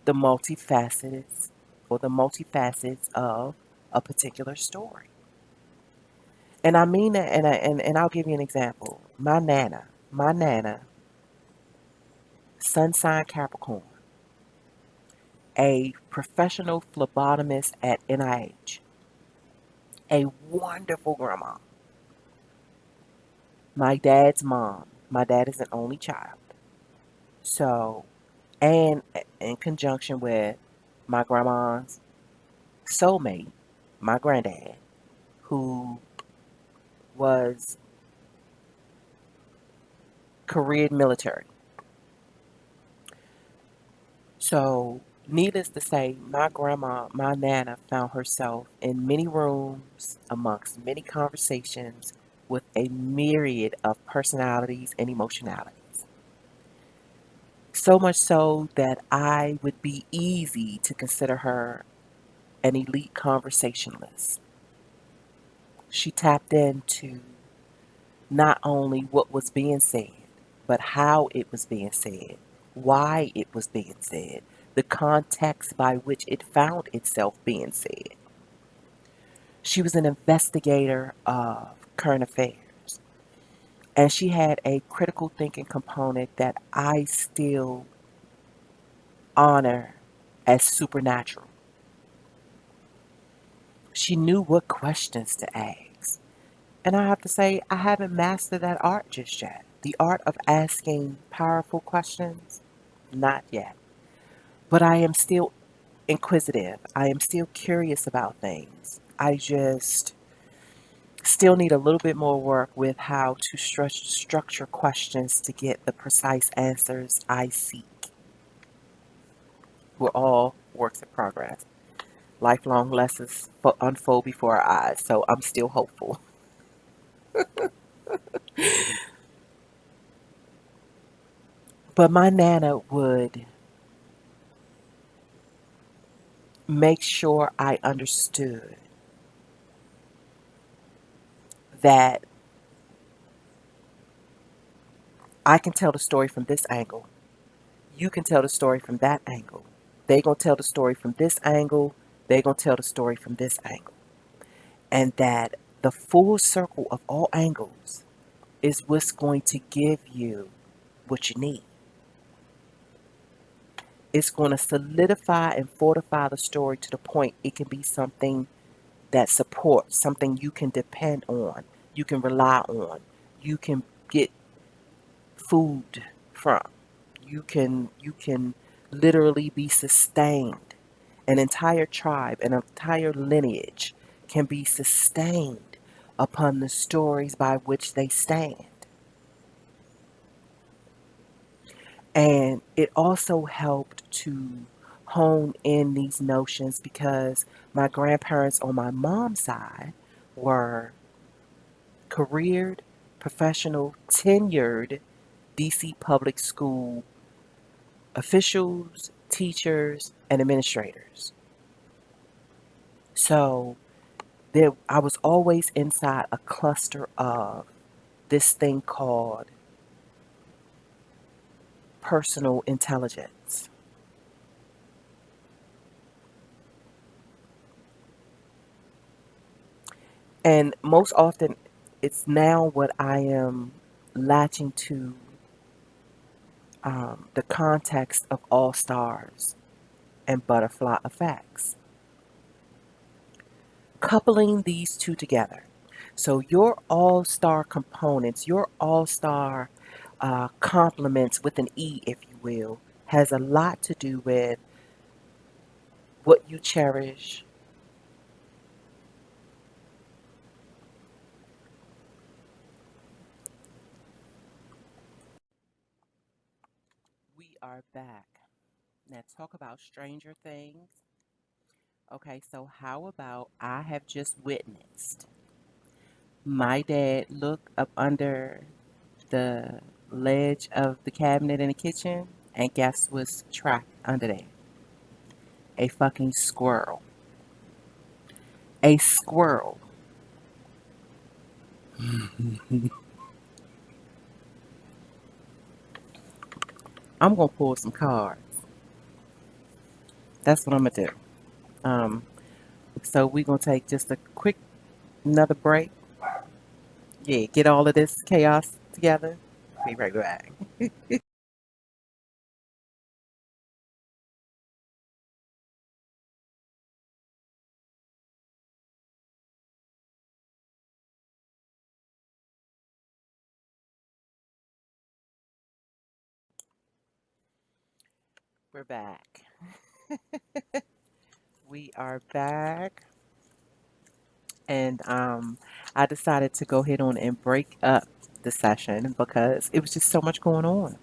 the multifacets or the multifacets of a particular story. And I mean that, and I'll give you an example. My nana, sun sign Capricorn, a professional phlebotomist at NIH, a wonderful grandma. My dad's mom. My dad is an only child. So, and in conjunction with my grandma's soulmate, my granddad, who was career military. So, needless to say, my grandma, my nana, found herself in many rooms amongst many conversations with a myriad of personalities and emotionalities. So much so that I would be easy to consider her an elite conversationalist. She tapped into not only what was being said, but how it was being said, why it was being said, the context by which it found itself being said. She was an investigator of current affairs, and she had a critical thinking component that I still honor as supernatural. She knew what questions to ask. And I have to say, I haven't mastered that art just yet. The art of asking powerful questions, not yet. But I am still inquisitive. I am still curious about things. I just still need a little bit more work with how to structure questions to get the precise answers I seek. We're all works in progress. Lifelong lessons unfold before our eyes, so I'm still hopeful. But my Nana would make sure I understood that I can tell the story from this angle. You can tell the story from that angle. They gonna tell the story from this angle. They gonna tell the story from this angle. And that the full circle of all angles is what's going to give you what you need. It's going to solidify and fortify the story to the point it can be something that supports, something you can depend on, you can rely on, you can get food from. You can literally be sustained. An entire tribe, an entire lineage can be sustained upon the stories by which they stand. And it also helped to hone in these notions because my grandparents on my mom's side were careered, professional, tenured DC public school officials, teachers, and administrators. So I was always inside a cluster of this thing called personal intelligence. And most often, it's now what I am latching to the context of all stars and butterfly effects. Coupling these two together. So, your all star components, your all star complements with an E, if you will, has a lot to do with what you cherish. We are back. Now, talk about Stranger Things. Okay, so how about I have just witnessed my dad look up under the ledge of the cabinet in the kitchen, and guess what's trapped under there? A fucking squirrel. A squirrel. I'm gonna pull some cards. That's what I'm gonna do. Um, so we're gonna take just a quick another break. Yeah, get all of this chaos together. Be right back. We're back. We are back, and I decided to go ahead on and break up the session because it was just so much going on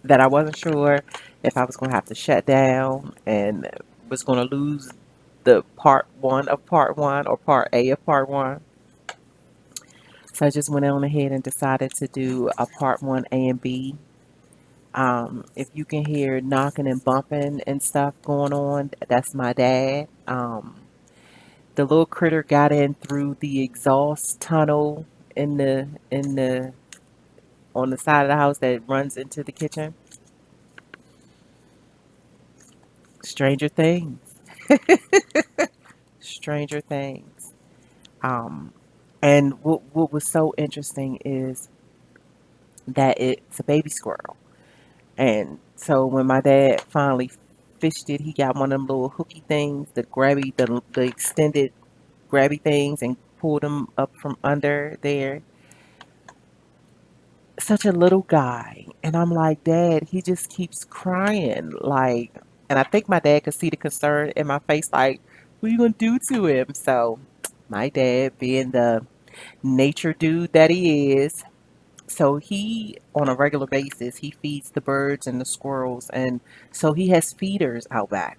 that I wasn't sure if I was going to have to shut down and was going to lose the part 1 of part 1 or part A of part 1. So I just went on ahead and decided to do a part 1 A and B. If you can hear knocking and bumping and stuff going on, that's my dad. The little critter got in through the exhaust tunnel in the on the side of the house that runs into the kitchen. Stranger things. Stranger things. Um, and what was so interesting is that it's a baby squirrel. And so when my dad finally fished it, he got one of them little hooky things, the extended grabby things, and pulled him up from under there. Such a little guy. And I'm like, Dad, he just keeps crying. Like, and I think my dad could see the concern in my face, like, what are you going to do to him? So, my dad, being the nature dude that he is, so he, on a regular basis, he feeds the birds and the squirrels. And so he has feeders out back.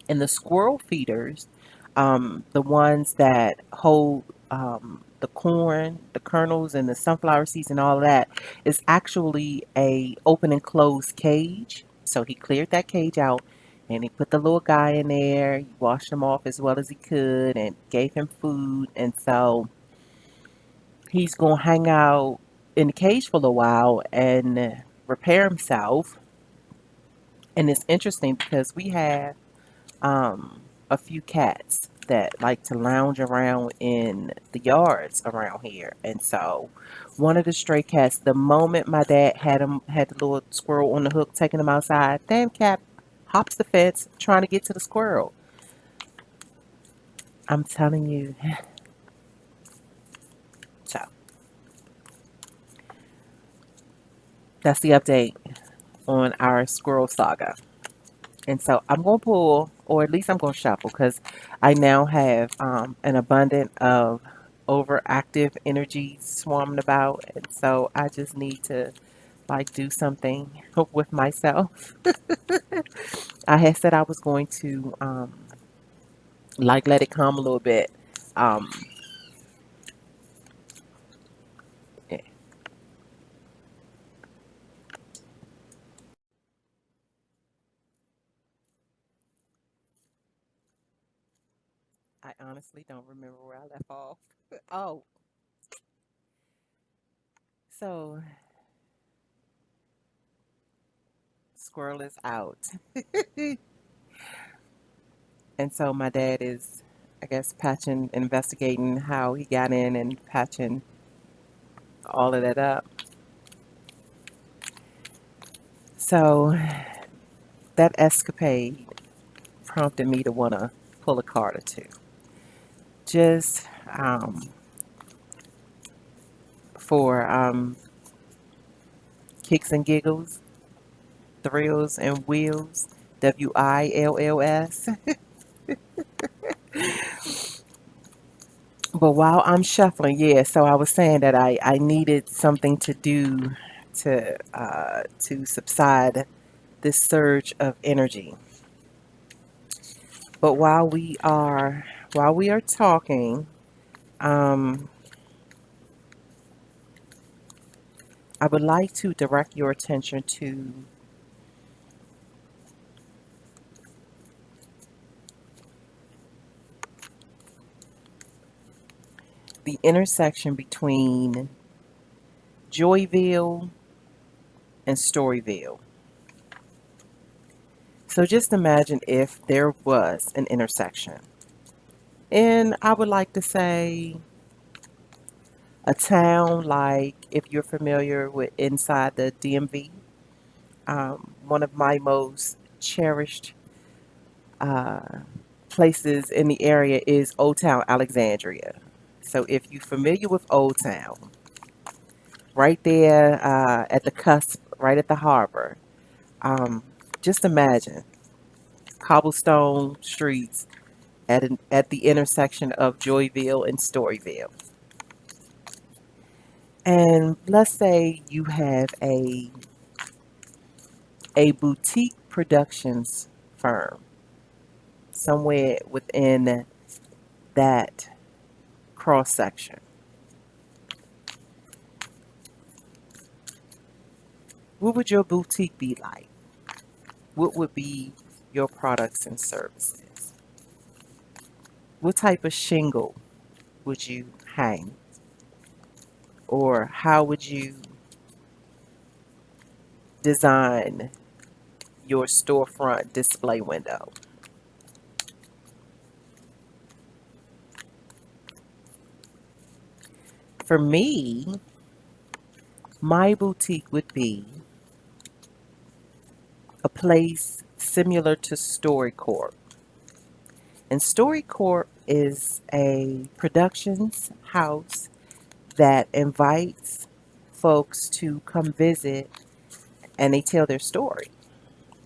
And the squirrel feeders, the ones that hold the corn, the kernels, and the sunflower seeds and all that, is actually a open and closed cage. So he cleared that cage out, and he put the little guy in there. He washed him off as well as he could, and gave him food. And so he's gonna hang out in the cage for a while and repair himself. And it's interesting because we have um, a few cats that like to lounge around in the yards around here. And so one of the stray cats, the moment my dad had the little squirrel on the hook taking him outside, damn cat hops the fence trying to get to the squirrel. I'm telling you. So that's the update on our squirrel saga. And so I'm going to pull, or at least I'm going to shuffle, because I now have an abundance of overactive energy swarming about. And so I just need to like do something with myself. I had said I was going to like let it calm a little bit. Um, eh, I honestly don't remember where I left off. Oh, so squirrel is out. And so my dad is, I guess, patching, investigating how he got in and patching all of that up. So that escapade prompted me to want to pull a card or two. Just for kicks and giggles, thrills and wheels, WILLS. But while I'm shuffling, yeah, so I was saying that I needed something to do to subside this surge of energy. But while we are talking, um, I would like to direct your attention to the intersection between Joyville and Storyville. So just imagine if there was an intersection. And I would like to say a town like, if you're familiar with inside the DMV, one of my most cherished uh, places in the area is Old Town Alexandria. So if you're familiar with Old Town, right there at the cusp, right at the harbor, um, just imagine cobblestone streets at the intersection of Joyville and Storyville. And let's say you have a boutique productions firm somewhere within that cross section. What would your boutique be like? What would be your products and services? What type of shingle would you hang? Or how would you design your storefront display window? For me, my boutique would be a place similar to StoryCorps. And StoryCorps is a productions house that invites folks to come visit and they tell their story.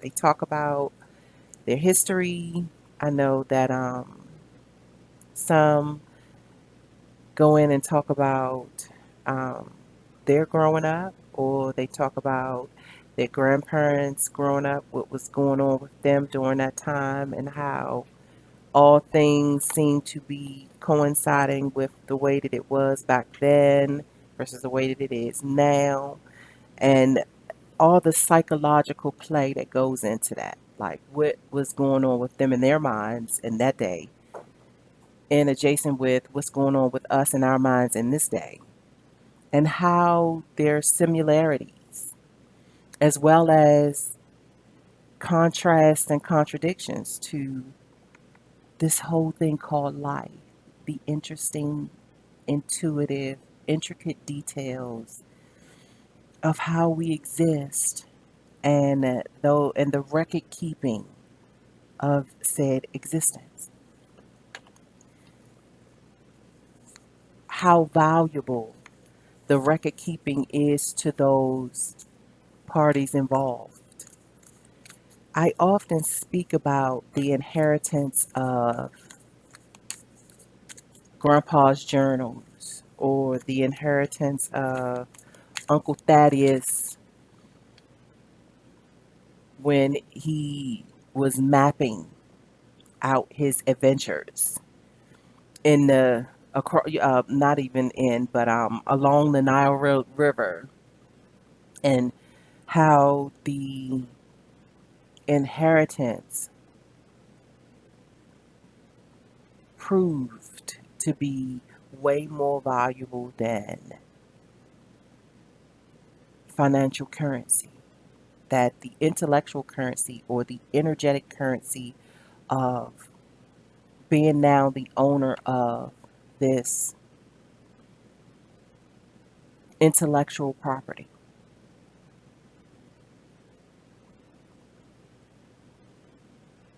They talk about their history. I know that some go in and talk about um, their growing up, or they talk about their grandparents growing up, what was going on with them during that time, and how all things seem to be coinciding with the way that it was back then versus the way that it is now, and all the psychological play that goes into that. Like what was going on with them in their minds in that day, and adjacent with what's going on with us in our minds in this day, and how there's similarities as well as contrasts and contradictions to this whole thing called life. The interesting, intuitive, intricate details of how we exist, and though and the record keeping of said existence. How valuable the record keeping is to those parties involved. I often speak about the inheritance of Grandpa's journals or the inheritance of Uncle Thaddeus when he was mapping out his adventures in the not even in but along the River, and how the inheritance proved to be way more valuable than financial currency, that the intellectual currency or the energetic currency of being now the owner of this intellectual property,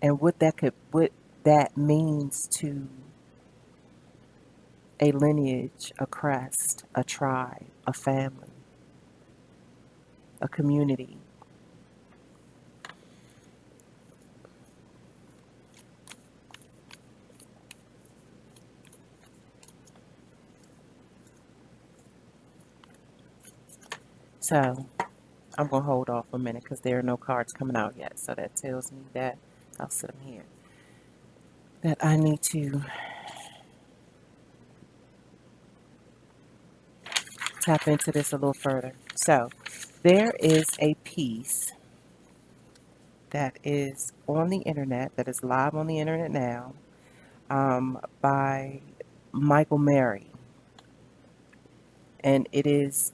and what that means to a lineage, a crest, a tribe, a family, a community. So I'm gonna hold off a minute because there are no cards coming out yet. So that tells me that I'll sit them here. That I need to tap into this a little further. So there is a piece that is on the internet, that is live on the internet now, by Michael Mary, and it's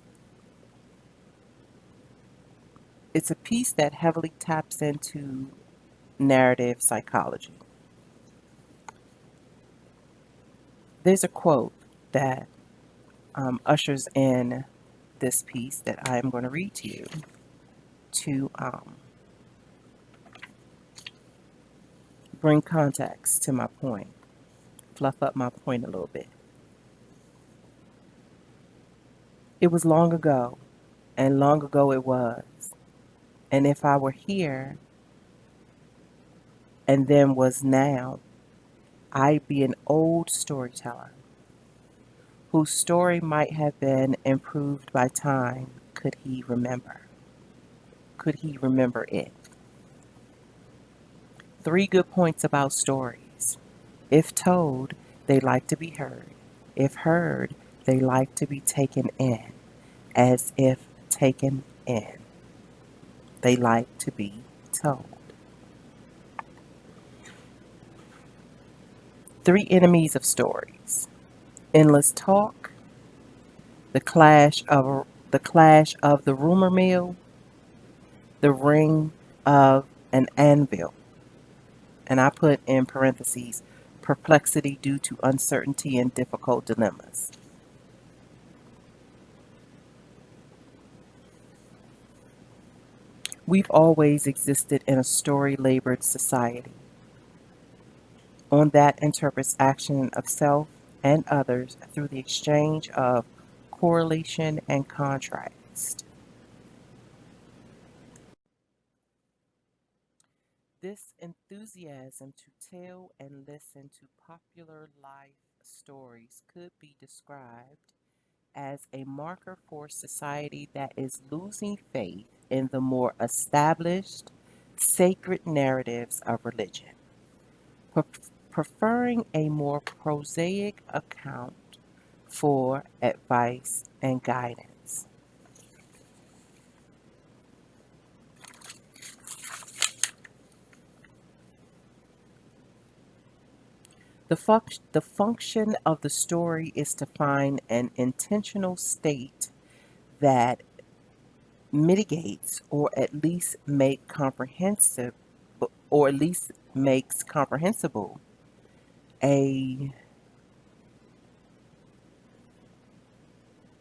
a piece that heavily taps into narrative psychology. There's a quote that ushers in this piece that I am going to read to you to bring context to my point, fluff up my point a little bit. It was long ago, and long ago it was. And if I were here and then was now, I'd be an old storyteller whose story might have been improved by time. Could he remember? Could he remember it? 3 good points about stories. If told, they like to be heard. If heard, they like to be taken in. As if taken in, they like to be told. 3 enemies of stories: endless talk, the clash of the rumor mill, the ring of an anvil, and I put in parentheses, perplexity due to uncertainty and difficult dilemmas. We've always existed in a story labored society, one that interprets action of self and others through the exchange of correlation and contrast. This enthusiasm to tell and listen to popular life stories could be described as a marker for society that is losing faith in the more established, sacred narratives of religion, preferring a more prosaic account for advice and guidance. The function of the story is to find an intentional state that mitigates or at least makes comprehensible a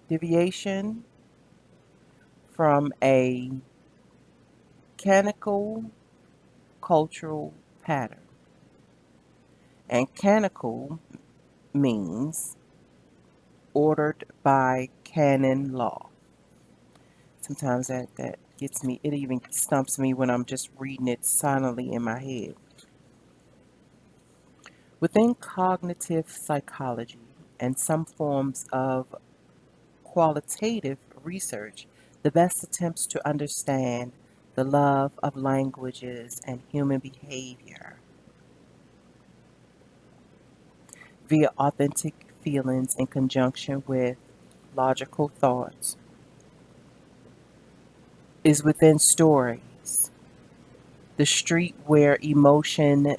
deviation from a canonical cultural pattern. And canonical means ordered by canon law. Sometimes that gets me, it even stumps me when I'm just reading it silently in my head. Within cognitive psychology and some forms of qualitative research, the best attempts to understand the love of languages and human behavior via authentic feelings in conjunction with logical thoughts is within stories, the street where emotion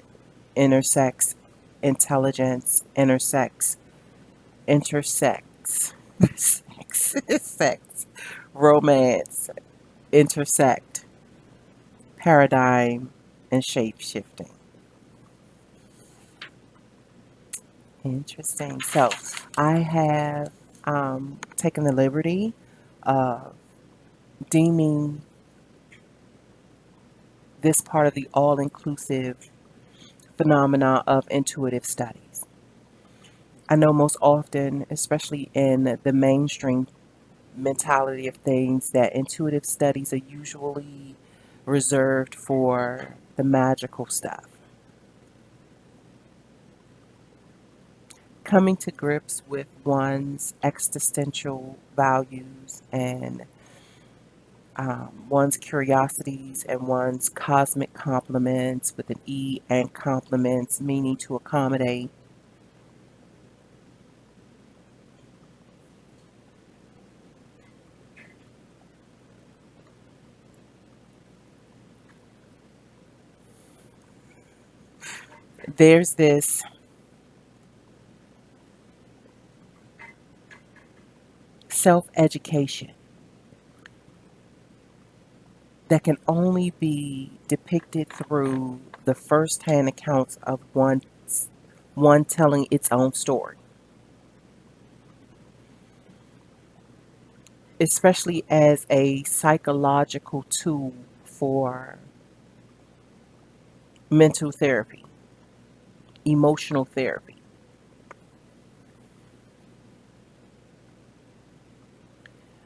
intersects intelligence, intersects, sex, romance, intersect, paradigm, and shape shifting. Interesting. So I have taken the liberty of deeming this part of the all inclusive phenomena of intuitive studies. I know most often, especially in the mainstream mentality of things, that intuitive studies are usually reserved for the magical stuff. Coming to grips with one's existential values and one's curiosities and one's cosmic complements with an E and complements, meaning to accommodate. There's this self education that can only be depicted through the first-hand accounts of one telling its own story, especially as a psychological tool for mental therapy, emotional therapy.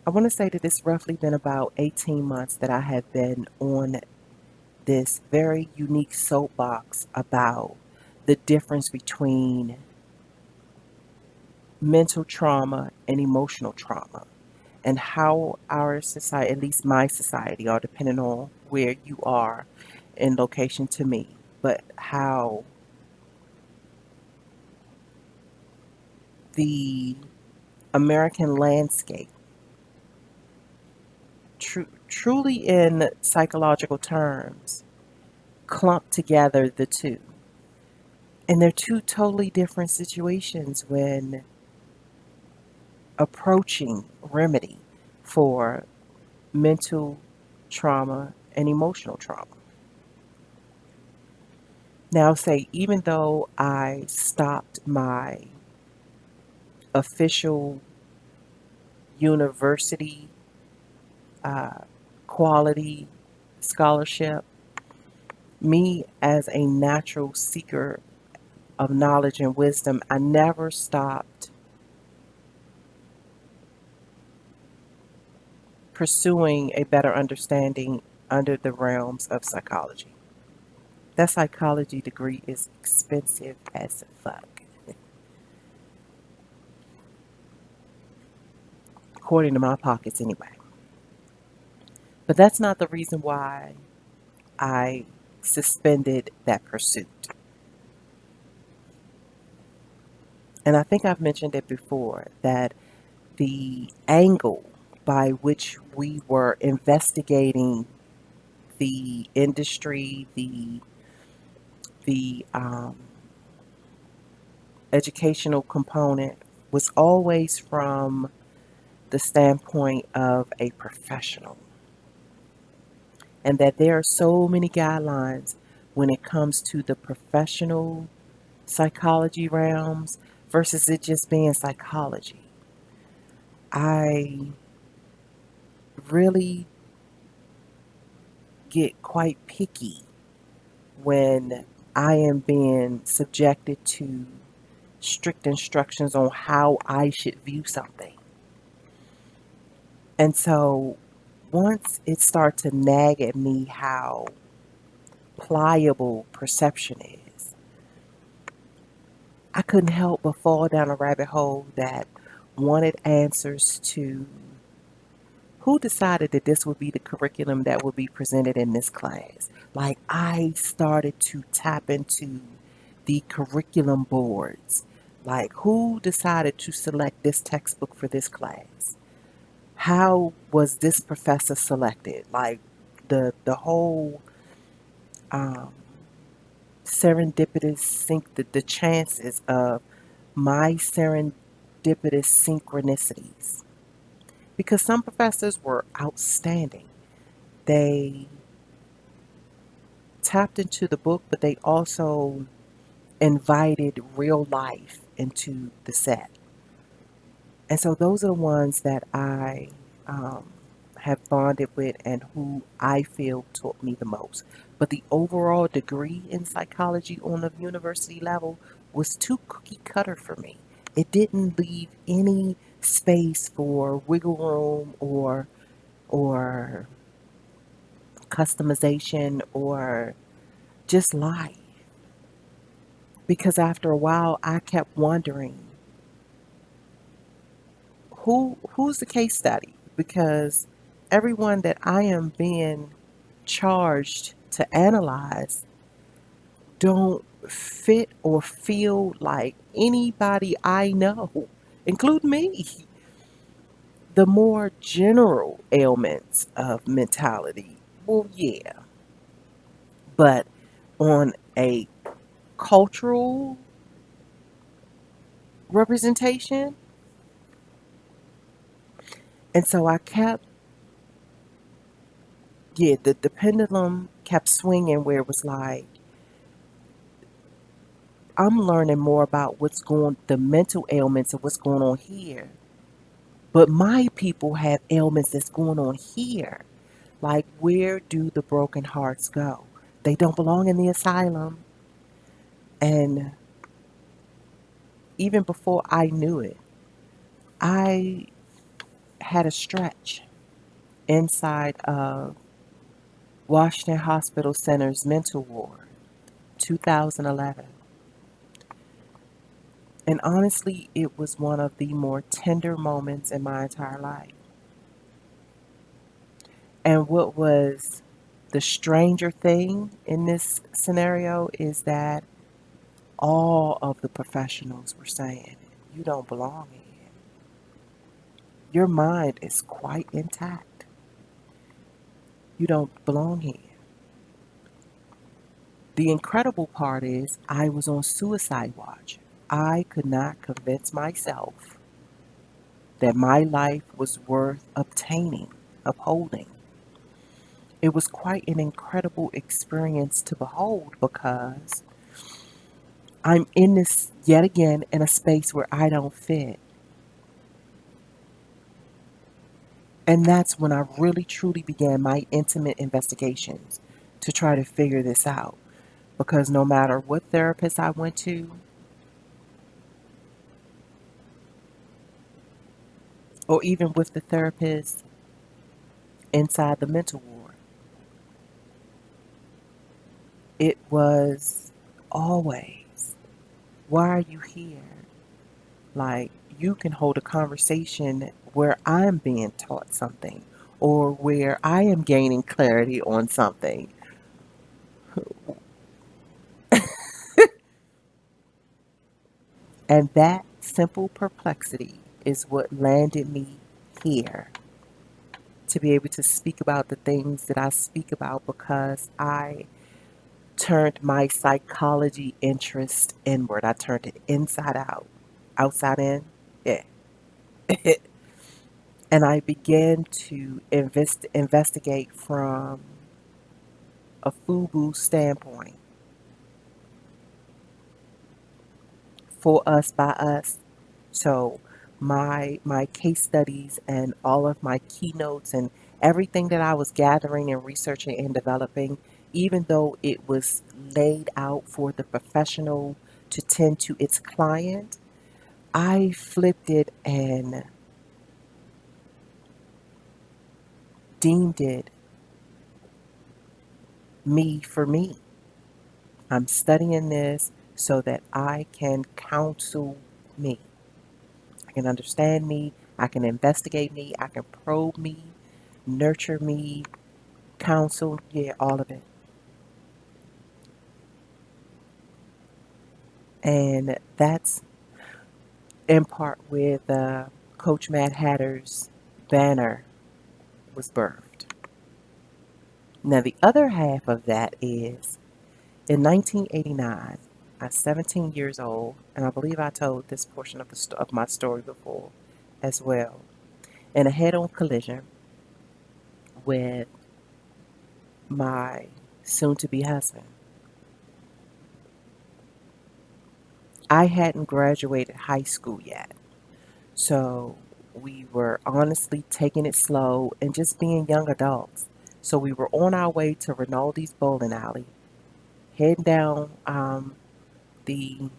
I want to say that it's roughly been about 18 months that I have been on this very unique soapbox about the difference between mental trauma and emotional trauma, and how our society, at least my society, or depending on where you are in location to me, but how the American landscape, truly in psychological terms, clump together the two. And they're two totally different situations when approaching remedy for mental trauma and emotional trauma. Now, say, even though I stopped my official university uh, quality scholarship, me as a natural seeker of knowledge and wisdom, I never stopped pursuing a better understanding under the realms of psychology. That psychology degree is expensive as fuck, according to my pockets anyway. But that's not the reason why I suspended that pursuit. And I think I've mentioned it before that the angle by which we were investigating the industry, the educational component was always from the standpoint of a professional, and that there are so many guidelines when it comes to the professional psychology realms versus it just being psychology. I really get quite picky when I am being subjected to strict instructions on how I should view something. And so once it started to nag at me how pliable perception is, I couldn't help but fall down a rabbit hole that wanted answers to who decided that this would be the curriculum that would be presented in this class. Like, I started to tap into the curriculum boards. Like, who decided to select this textbook for this class? How was this professor selected? Like, the whole um, serendipitous the chances of my serendipitous synchronicities, because some professors were outstanding. They tapped into the book, but they also invited real life into the set. And so those are the ones that I um, have bonded with and who I feel taught me the most. But the overall degree in psychology on the university level was too cookie cutter for me. It didn't leave any space for wiggle room or customization or just life. Because after a while I kept wondering who's the case study? Because everyone that I am being charged to analyze don't fit or feel like anybody I know, including me. The more general ailments of mentality, well, yeah, but on a cultural representation. And so I kept, yeah, the pendulum kept swinging where it was like, I'm learning more about the mental ailments of what's going on here. But my people have ailments that's going on here. Like, where do the broken hearts go? They don't belong in the asylum. And even before I knew it, I had a stretch inside of Washington Hospital Center's mental ward, 2011. And honestly, it was one of the more tender moments in my entire life. And what was the stranger thing in this scenario is that all of the professionals were saying, you don't belong here. Your mind is quite intact. You don't belong here. The incredible part is, I was on suicide watch. I could not convince myself that my life was worth obtaining, upholding. It was quite an incredible experience to behold because I'm in this yet again in a space where I don't fit. And that's when I really truly began my intimate investigations to try to figure this out. Because no matter what therapist I went to, or even with the therapist inside the mental ward, it was always, why are you here? Like, you can hold a conversation where I'm being taught something or where I am gaining clarity on something. And that simple perplexity is what landed me here to be able to speak about the things that I speak about because I turned my psychology interest inward. I turned it inside out, outside in. Yeah. And I began to investigate from a FUBU standpoint, for us by us. So my case studies and all of my keynotes and everything that I was gathering and researching and developing, even though it was laid out for the professional to tend to its client, I flipped it and deemed it me for me. I'm studying this so that I can counsel me. I can understand me. I can investigate me. I can probe me, nurture me, counsel. Yeah, all of it. And that's in part where the Coach Mad Hatter's banner was birthed. Now, the other half of that is in 1989, I was 17 years old, and I believe I told this portion of, of my story before as well, in a head on collision with my soon to be husband. I hadn't graduated high school yet, so we were honestly taking it slow and just being young adults. So we were on our way to Rinaldi's bowling alley, heading down the,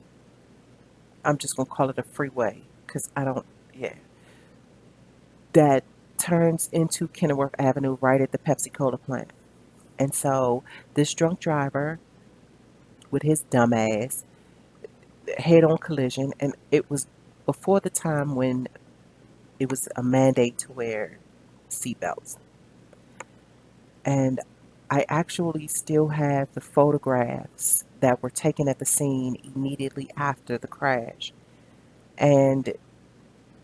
I'm just going to call it a freeway because I don't, yeah, that turns into Kenilworth Avenue right at the Pepsi Cola plant. And so this drunk driver with his dumb ass head on collision, and it was before the time when it was a mandate to wear seatbelts. And I actually still have the photographs that were taken at the scene immediately after the crash. And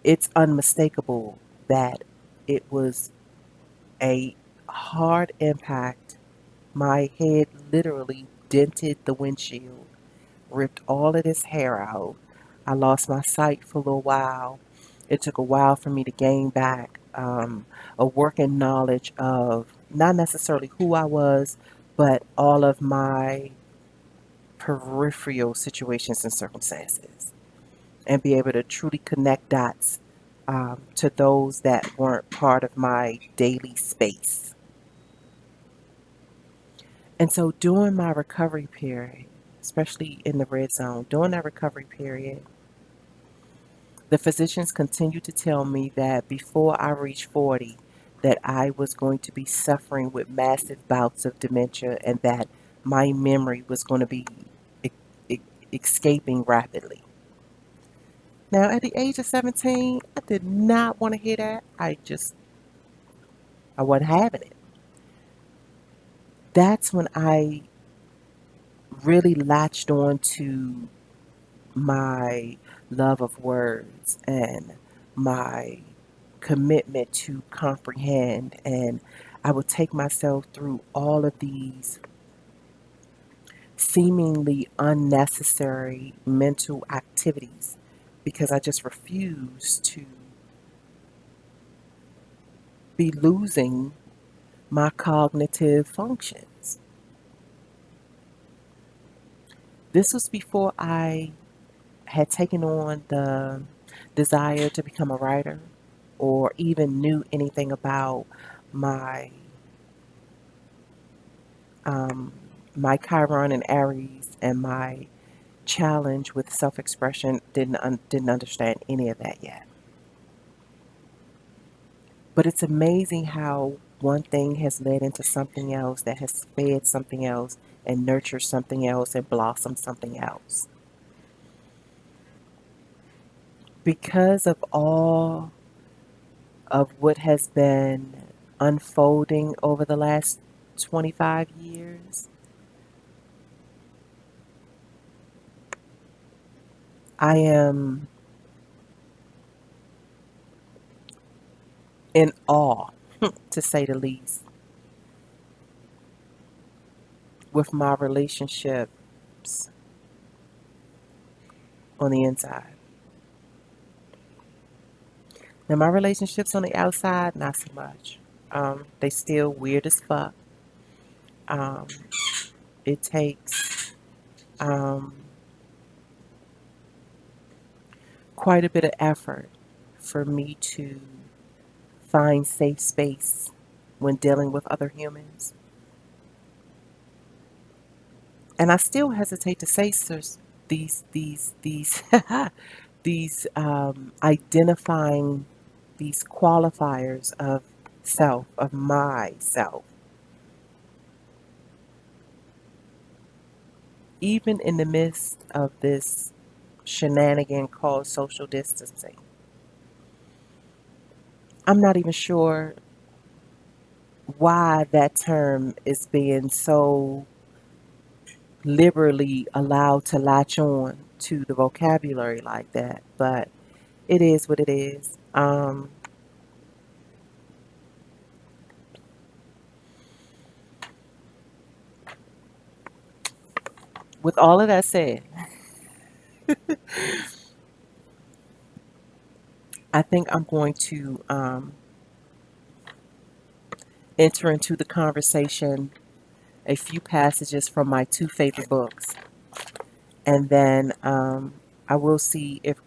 it's unmistakable that it was a hard impact. My head literally dented the windshield, ripped all of this hair out. I lost my sight for a little while. It took a while for me to gain back a working knowledge of not necessarily who I was, but all of my peripheral situations and circumstances, and be able to truly connect dots to those that weren't part of my daily space. And so during my recovery period, especially in the red zone, during that recovery period, the physicians continued to tell me that before I reached 40, that I was going to be suffering with massive bouts of dementia and that my memory was going to be e- e- escaping rapidly. Now, at the age of 17, I did not want to hear that. I wasn't having it. That's when I really latched on to my love of words and my commitment to comprehend. And I would take myself through all of these seemingly unnecessary mental activities because I just refused to be losing my cognitive functions. This was before I had taken on the desire to become a writer or even knew anything about my um, my Chiron and Aries and my challenge with self-expression, didn't understand any of that yet. But it's amazing how one thing has led into something else that has fed something else and nurtured something else and blossomed something else. Because of all of what has been unfolding over the last 25 years, I am in awe, to say the least, with my relationships on the inside. Now, my relationships on the outside, not so much. They still weird as fuck. Um, it takes um, quite a bit of effort for me to find safe space when dealing with other humans. And I still hesitate to say these these identifying these qualifiers of self, of myself, even in the midst of this shenanigan called social distancing. I'm not even sure why that term is being so liberally allowed to latch on to the vocabulary like that, but it is what it is. With all of that said, I think I'm going to enter into the conversation a few passages from my two favorite books, and then I will see if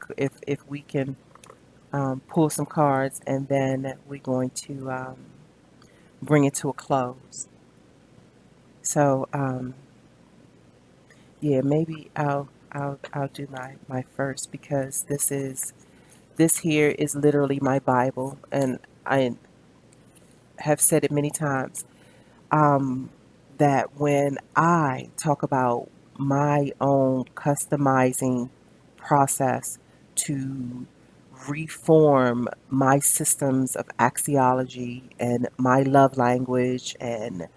we can pull some cards, and then we're going to bring it to a close. So yeah, maybe I'll do my first, because this here is literally my Bible, and I have said it many times, um, that when I talk about my own customizing process to reform my systems of axiology and my love language and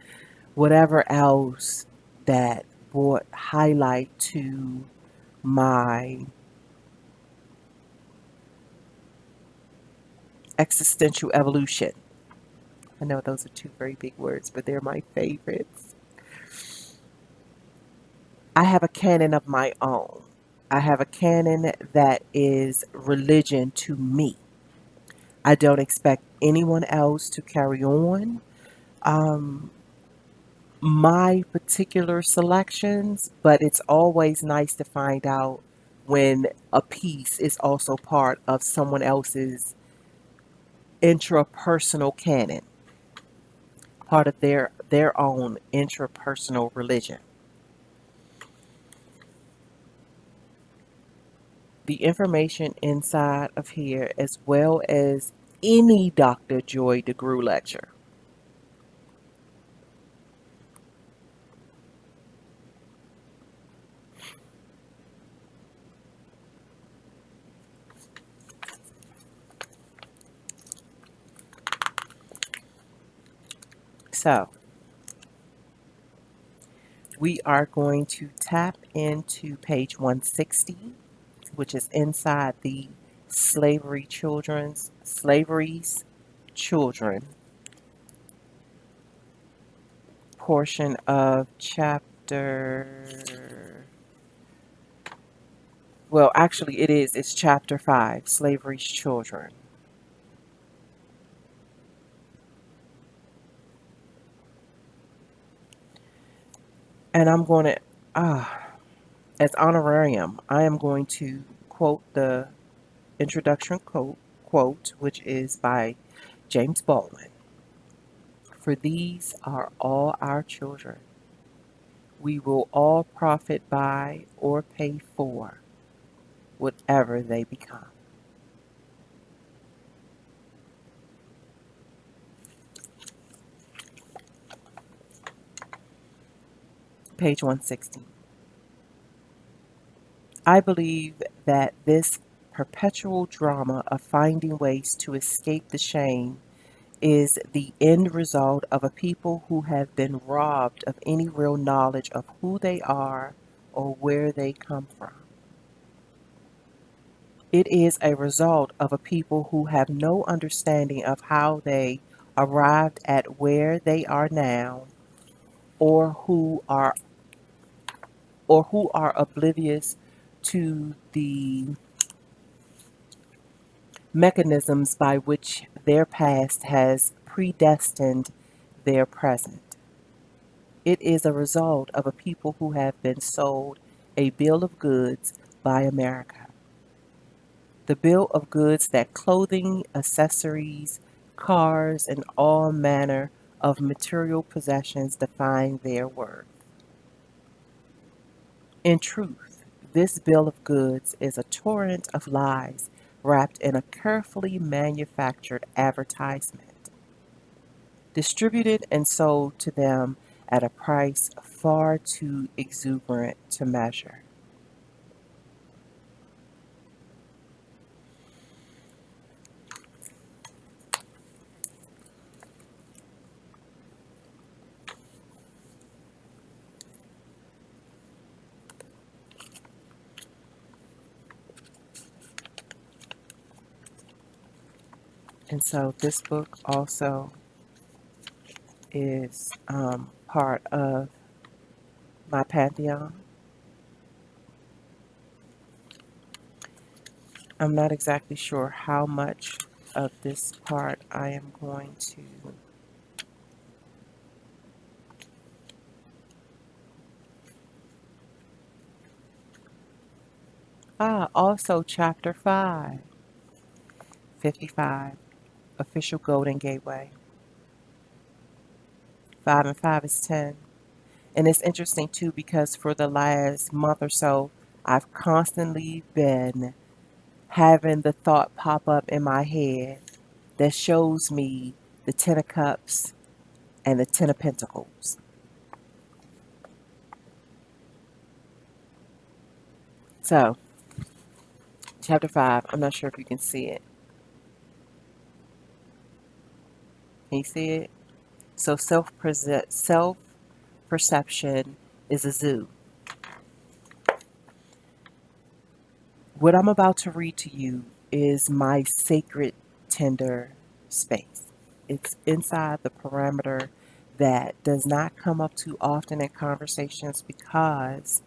whatever else that brought highlight to my existential evolution. I know those are two very big words, but they're my favorites. I have a canon of my own. I have a canon that is religion to me. I don't expect anyone else to carry on um, my particular selections, but it's always nice to find out when a piece is also part of someone else's intrapersonal canon, part of their own intrapersonal religion. The information inside of here, as well as any Dr. Joy DeGruy lecture. So we are going to tap into page 160, which is inside the slavery's children portion of chapter. Well, actually, it's chapter 5, Slavery's Children. And I'm going to, as honorarium, I am going to quote the introduction quote, quote, which is by James Baldwin. For these are all our children. We will all profit by or pay for whatever they become. Page 160. I believe that this perpetual drama of finding ways to escape the shame is the end result of a people who have been robbed of any real knowledge of who they are or where they come from. It is a result of a people who have no understanding of how they arrived at where they are now, or who are oblivious to the mechanisms by which their past has predestined their present. It is a result of a people who have been sold a bill of goods by America. The bill of goods that clothing, accessories, cars, and all manner of material possessions define their worth. In truth, this bill of goods is a torrent of lies wrapped in a carefully manufactured advertisement, distributed and sold to them at a price far too exuberant to measure. And so this book also is part of my pantheon. I'm not exactly sure how much of this part I am going to. Also chapter 5, 55, official Golden Gateway. 5 and 5 is 10. And it's interesting too because for the last month or so, I've constantly been having the thought pop up in my head that shows me the Ten of Cups and the Ten of Pentacles. So, chapter 5, I'm not sure if you can see it. Can you see it? So, self perception is a zoo. What I'm about to read to you is my sacred, tender space. It's inside the parameter that does not come up too often in conversations because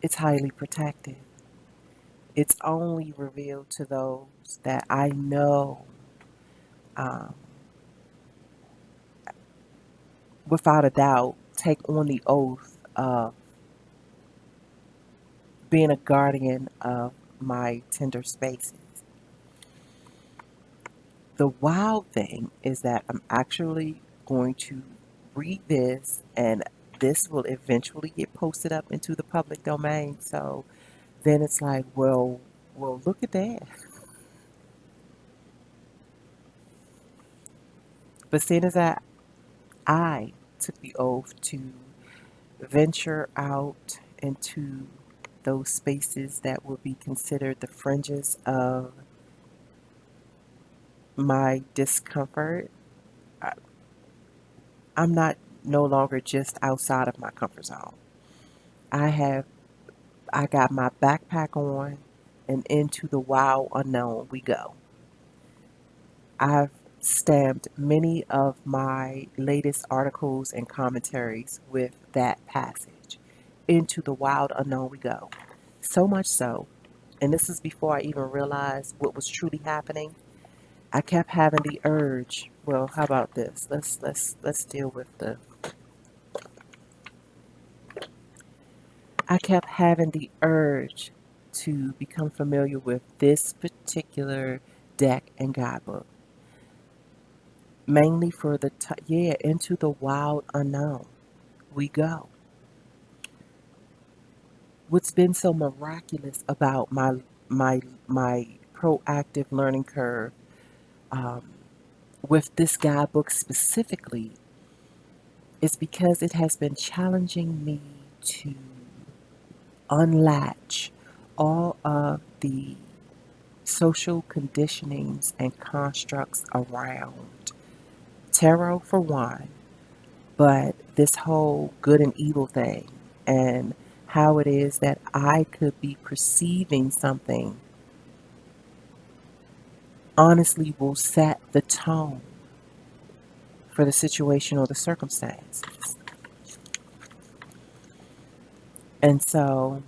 it's highly protected. It's only revealed to those that I know um, without a doubt take on the oath of being a guardian of my tender spaces. The wild thing is that I'm actually going to read this, and this will eventually get posted up into the public domain. So then it's like, well, look at that. But seeing as that I took the oath to venture out into those spaces that would be considered the fringes of my discomfort, I- I'm not no longer just outside of my comfort zone. I have I got my backpack on and into the wild unknown we go. I've stamped many of my latest articles and commentaries with that passage. Into the wild unknown we go. So much so, and this is before I even realized what was truly happening. I kept having the urge. Well, how about this? Let's deal with the. I kept having the urge to become familiar with this particular deck and guidebook, mainly for into the wild unknown we go. What's been so miraculous about my proactive learning curve, um, with this guidebook specifically, is because it has been challenging me to unlatch all of the social conditionings and constructs around tarot for one, but this whole good and evil thing, and how it is that I could be perceiving something honestly will set the tone for the situation or the circumstances. And so,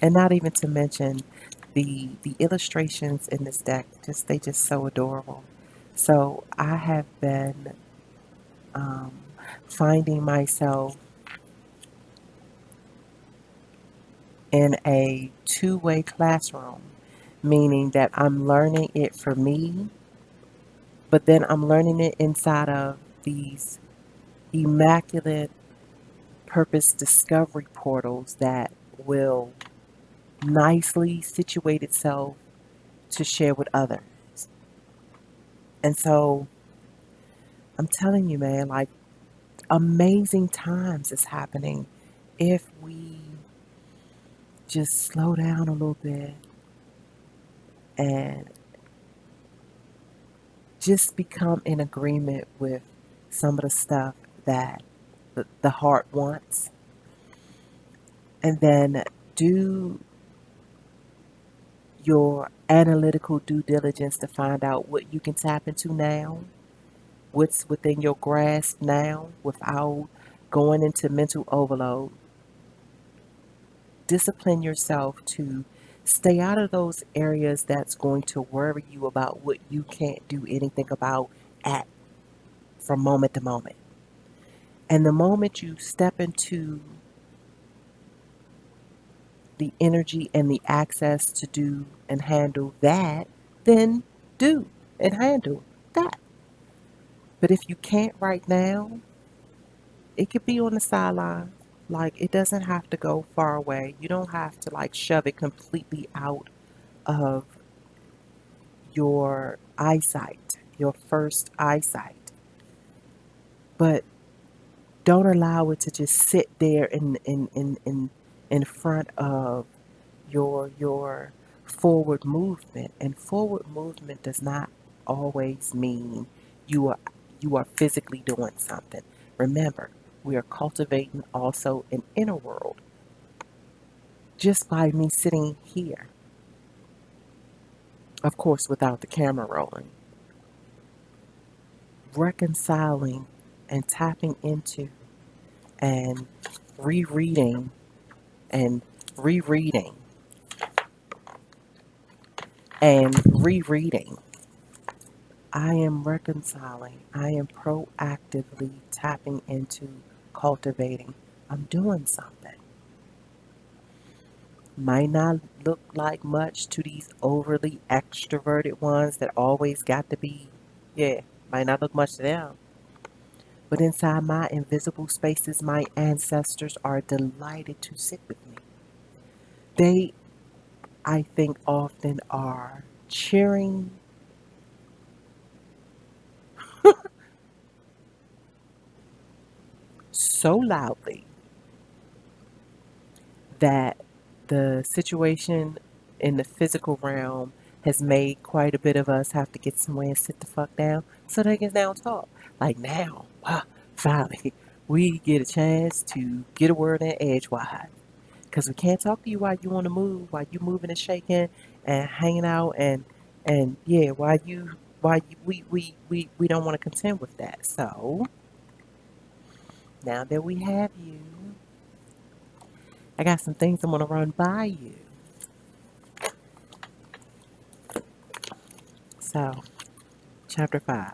and not even to mention the illustrations in this deck, just so adorable. So I have been um, finding myself in a two-way classroom, meaning that I'm learning it for me, but then I'm learning it inside of these immaculate purpose discovery portals that will nicely situate itself to share with others. And so I'm telling you, man, like, amazing times is happening if we just slow down a little bit and just become in agreement with some of the stuff that the heart wants, and then do your analytical due diligence to find out what you can tap into now, what's within your grasp now without going into mental overload. Discipline yourself to stay out of those areas that's going to worry you about what you can't do anything about at from moment to moment. And the moment you step into the energy and the access to do and handle that, then do and handle that. But if you can't right now, it could be on the sideline. Like, it doesn't have to go far away. You don't have to like shove it completely out of your eyesight, your first eyesight. But don't allow it to just sit there in front of your forward movement. And forward movement does not always mean you are you are physically doing something. Remember, we are cultivating also an inner world just by me sitting here, of course without the camera rolling, reconciling and tapping into and rereading and rereading and rereading. I am reconciling. I am proactively tapping into cultivating. I'm doing something. Might not look like much to these overly extroverted ones that always got to be, yeah, might not look much to them. But inside my invisible spaces, my ancestors are delighted to sit with me. They, I think, often are cheering so loudly that the situation in the physical realm has made quite a bit of us have to get somewhere and sit the fuck down so they can now talk. Like now, wow, finally, we get a chance to get a word in edgewise. Because we can't talk to you while you want to move, while you moving and shaking and hanging out and yeah, we don't want to contend with that. So now that we have you, I got some things I want to run by you. So, chapter 5.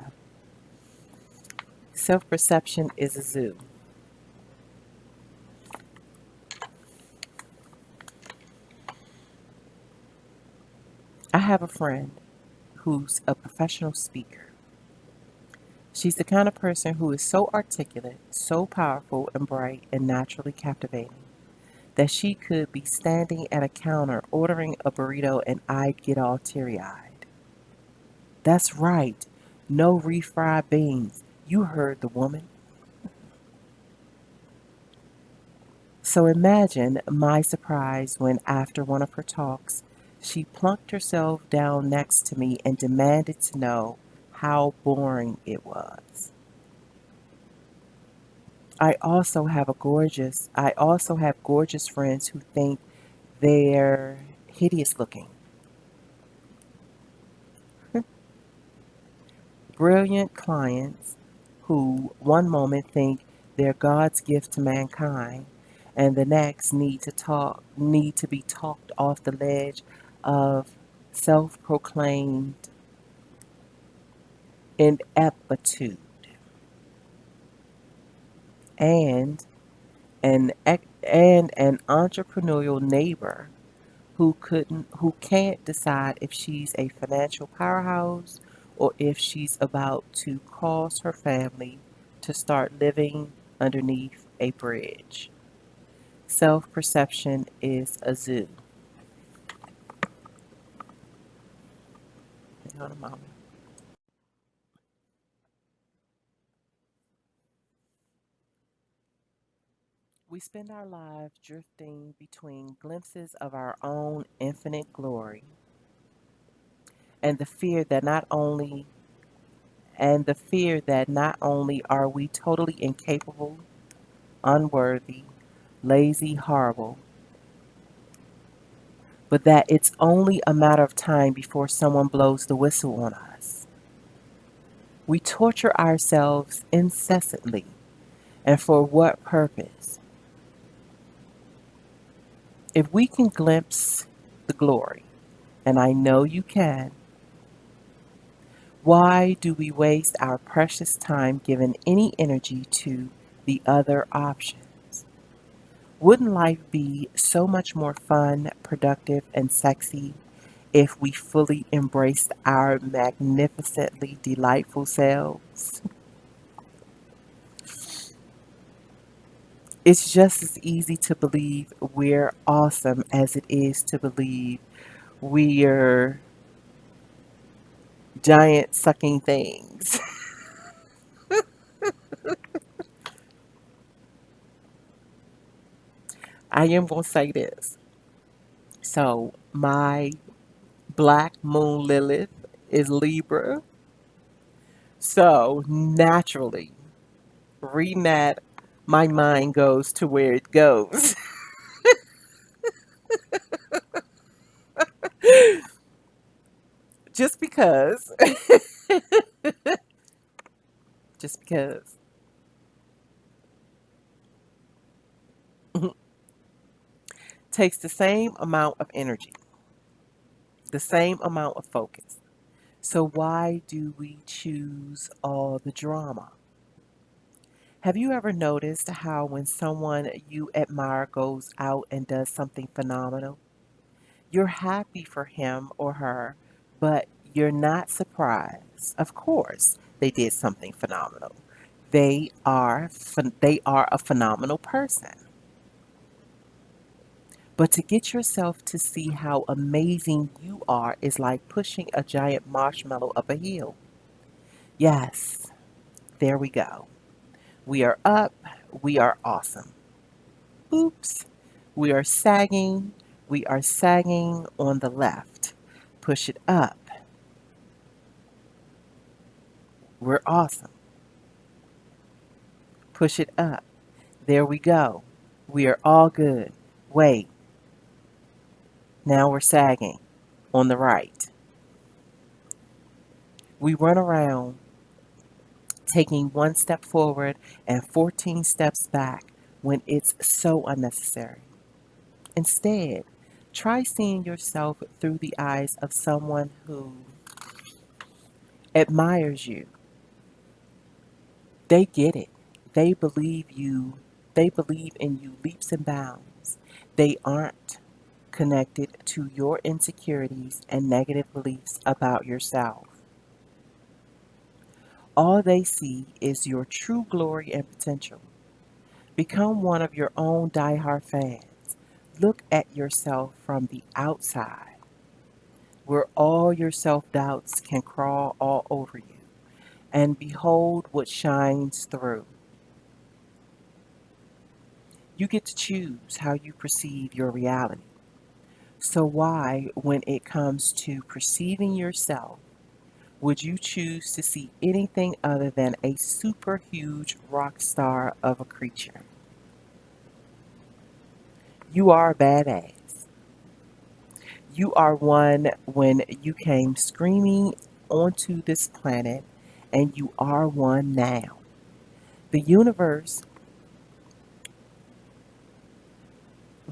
Self perception is a zoo. have a friend who's a professional speaker. She's the kind of person who is so articulate, so powerful and bright and naturally captivating that she could be standing at a counter ordering a burrito and I'd get all teary eyed. That's right, no refried beans. You heard the woman. So imagine my surprise when, after one of her talks, she plunked herself down next to me and demanded to know how boring it was. I also have gorgeous friends who think they're hideous looking. Brilliant clients who one moment think they're God's gift to mankind and the next need to be talked off the ledge of self-proclaimed ineptitude, and an entrepreneurial neighbor who can't decide if she's a financial powerhouse or if she's about to cause her family to start living underneath a bridge. Self-perception is a zoo. Hang on a moment. We spend our lives drifting between glimpses of our own infinite glory and the fear that not only are we totally incapable, unworthy, lazy, horrible, but that it's only a matter of time before someone blows the whistle on us. We torture ourselves incessantly, and for what purpose? If we can glimpse the glory, and I know you can, why do we waste our precious time giving any energy to the other options? Wouldn't life be so much more fun, productive, and sexy if we fully embraced our magnificently delightful selves? It's just as easy to believe we're awesome as it is to believe we're giant sucking things. I am going to say this. So, my black moon Lilith is Libra. So, naturally, reading that, my mind goes to where it goes. just because. just because. Takes the same amount of energy, the same amount of focus. So, why do we choose all the drama? Have you ever noticed how when someone you admire goes out and does something phenomenal, you're happy for him or her, but you're not surprised? Of course, they did something phenomenal. They are a phenomenal person. But to get yourself to see how amazing you are is like pushing a giant marshmallow up a hill. Yes, there we go. We are up. We are awesome. Oops. We are sagging. We are sagging on the left. Push it up. We're awesome. Push it up. There we go. We are all good. Wait. Now we're sagging on the right. We run around taking one step forward and 14 steps back when it's so unnecessary. Instead, try seeing yourself through the eyes of someone who admires you. They get it. They believe you. They believe in you leaps and bounds. They aren't connected to your insecurities and negative beliefs about yourself. All they see is your true glory and potential. Become one of your own diehard fans. Look at yourself from the outside, where all your self doubts can crawl all over you, and behold what shines through. You get to choose how you perceive your reality. So, why, when it comes to perceiving yourself, would you choose to see anything other than a super huge rock star of a creature? You are a badass. You are one when you came screaming onto this planet, and you are one now. The universe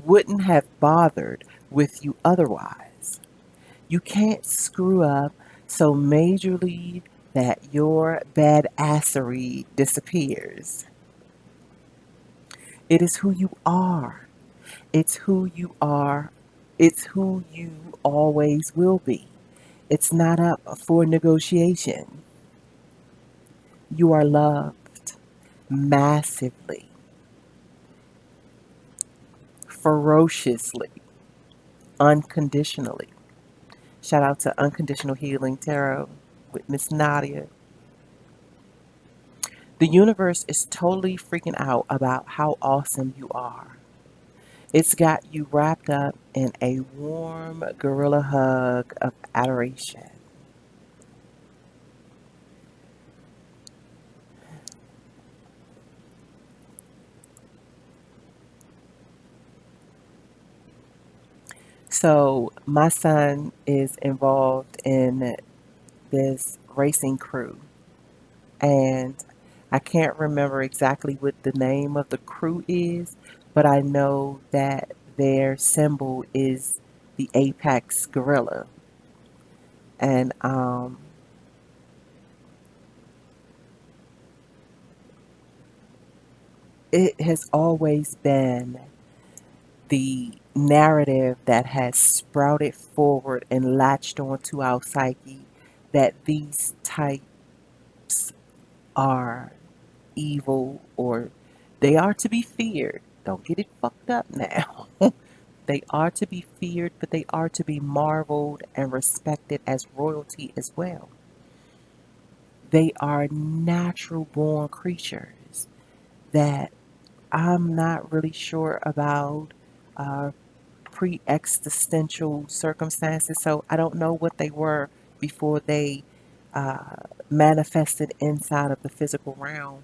wouldn't have bothered with you otherwise. You can't screw up so majorly that your badassery disappears. It is who you are. It's who you are. It's who you always will be. It's not up for negotiation. You are loved massively, ferociously, unconditionally. Shout out to Unconditional Healing Tarot with Miss Nadia. The universe is totally freaking out about how awesome you are. It's got you wrapped up in a warm gorilla hug of adoration. So, my son is involved in this racing crew, and I can't remember exactly what the name of the crew is, but I know that their symbol is the apex gorilla. And it has always been the narrative that has sprouted forward and latched onto our psyche that these types are evil or they are to be feared. Don't get it fucked up now. They are to be feared, but they are to be marveled and respected as royalty as well. They are natural born creatures that I'm not really sure about uh, pre existential circumstances. So I don't know what they were before they manifested inside of the physical realm.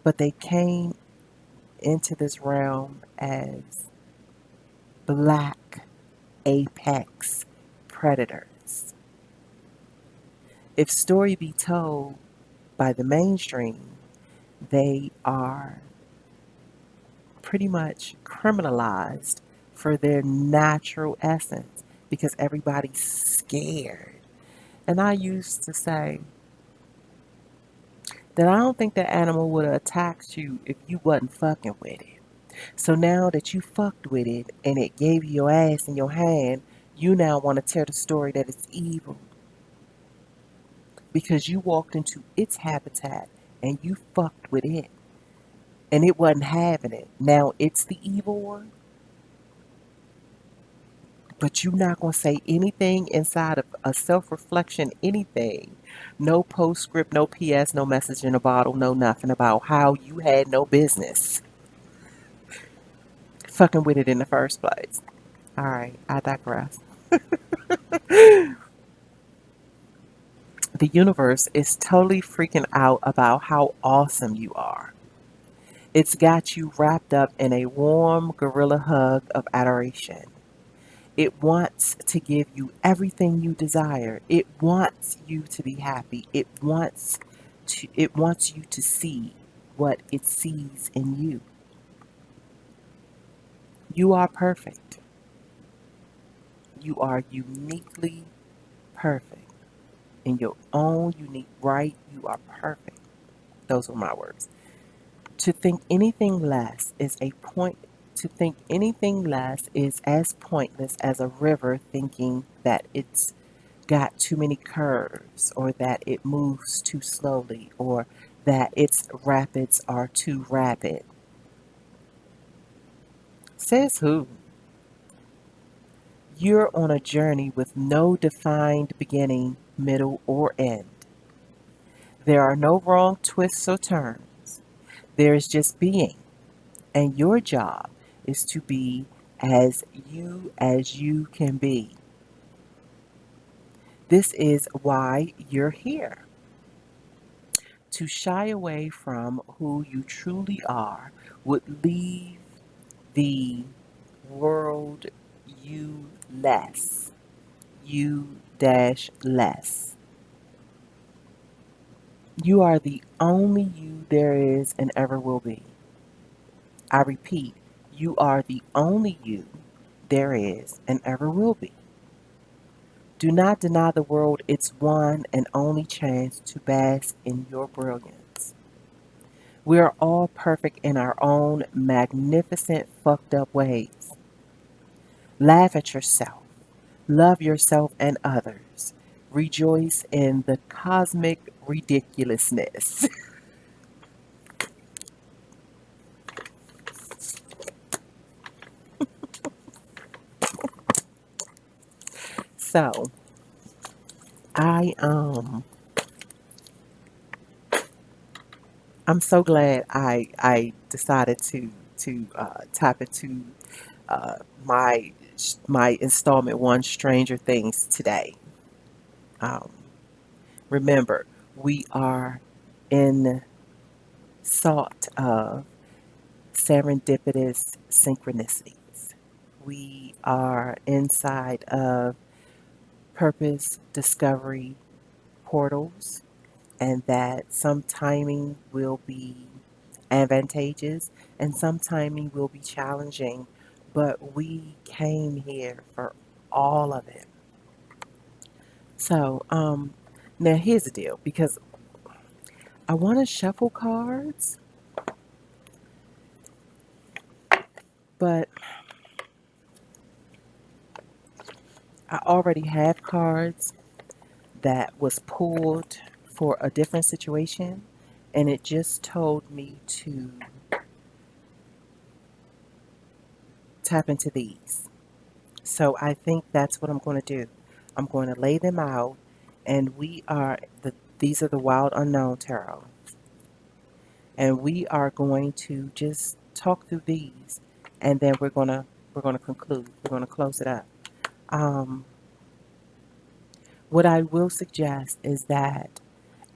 But they came into this realm as black apex predators. If story be told by the mainstream, they are pretty much criminalized for their natural essence because everybody's scared. And I used to say that I don't think that animal would have attacked you if you wasn't fucking with it. So now that you fucked with it and it gave you your ass in your hand, you now want to tell the story that it's evil because you walked into its habitat and you fucked with it and it wasn't having it. Now it's the evil one, but you're not going to say anything inside of a self reflection, anything. No postscript, no PS, no message in a bottle, no nothing about how you had no business fucking with it in the first place. All right, I digress. The universe is totally freaking out about how awesome you are. It's got you wrapped up in a warm gorilla hug of adoration. It wants to give you everything you desire. It wants you to be happy. It wants you to see what it sees in you. You are perfect. You are uniquely perfect. In your own unique right, you are perfect. Those were my words. To think anything less is a point To think anything less is as pointless as a river thinking that it's got too many curves, or that it moves too slowly, or that its rapids are too rapid. Says who? You're on a journey with no defined beginning, middle, or end. There are no wrong twists or turns. There is just being, and your job is to be as you can be. This is why you're here. To shy away from who you truly are would leave the world you less. You dash less. You are the only you there is and ever will be. I repeat, you are the only you there is and ever will be. Do not deny the world its one and only chance to bask in your brilliance. We are all perfect in our own magnificent, fucked up ways. Laugh at yourself, love yourself and others, rejoice in the cosmic ridiculousness. So, I I'm so glad I decided to tap into uh, my my installment one Stranger Things today. Um, Remember, we are in salt of serendipitous synchronicities. We are inside of purpose discovery portals, and that some timing will be advantageous and some timing will be challenging, but we came here for all of it. So, now here's the deal, because I want to shuffle cards, but I already have cards that was pulled for a different situation, and it just told me to tap into these. So I think that's what I'm going to do. I'm going to lay them out, and these are the Wild Unknown Tarot, and we are going to just talk through these, and then we're gonna conclude. We're gonna close it up. Um, what I will suggest is that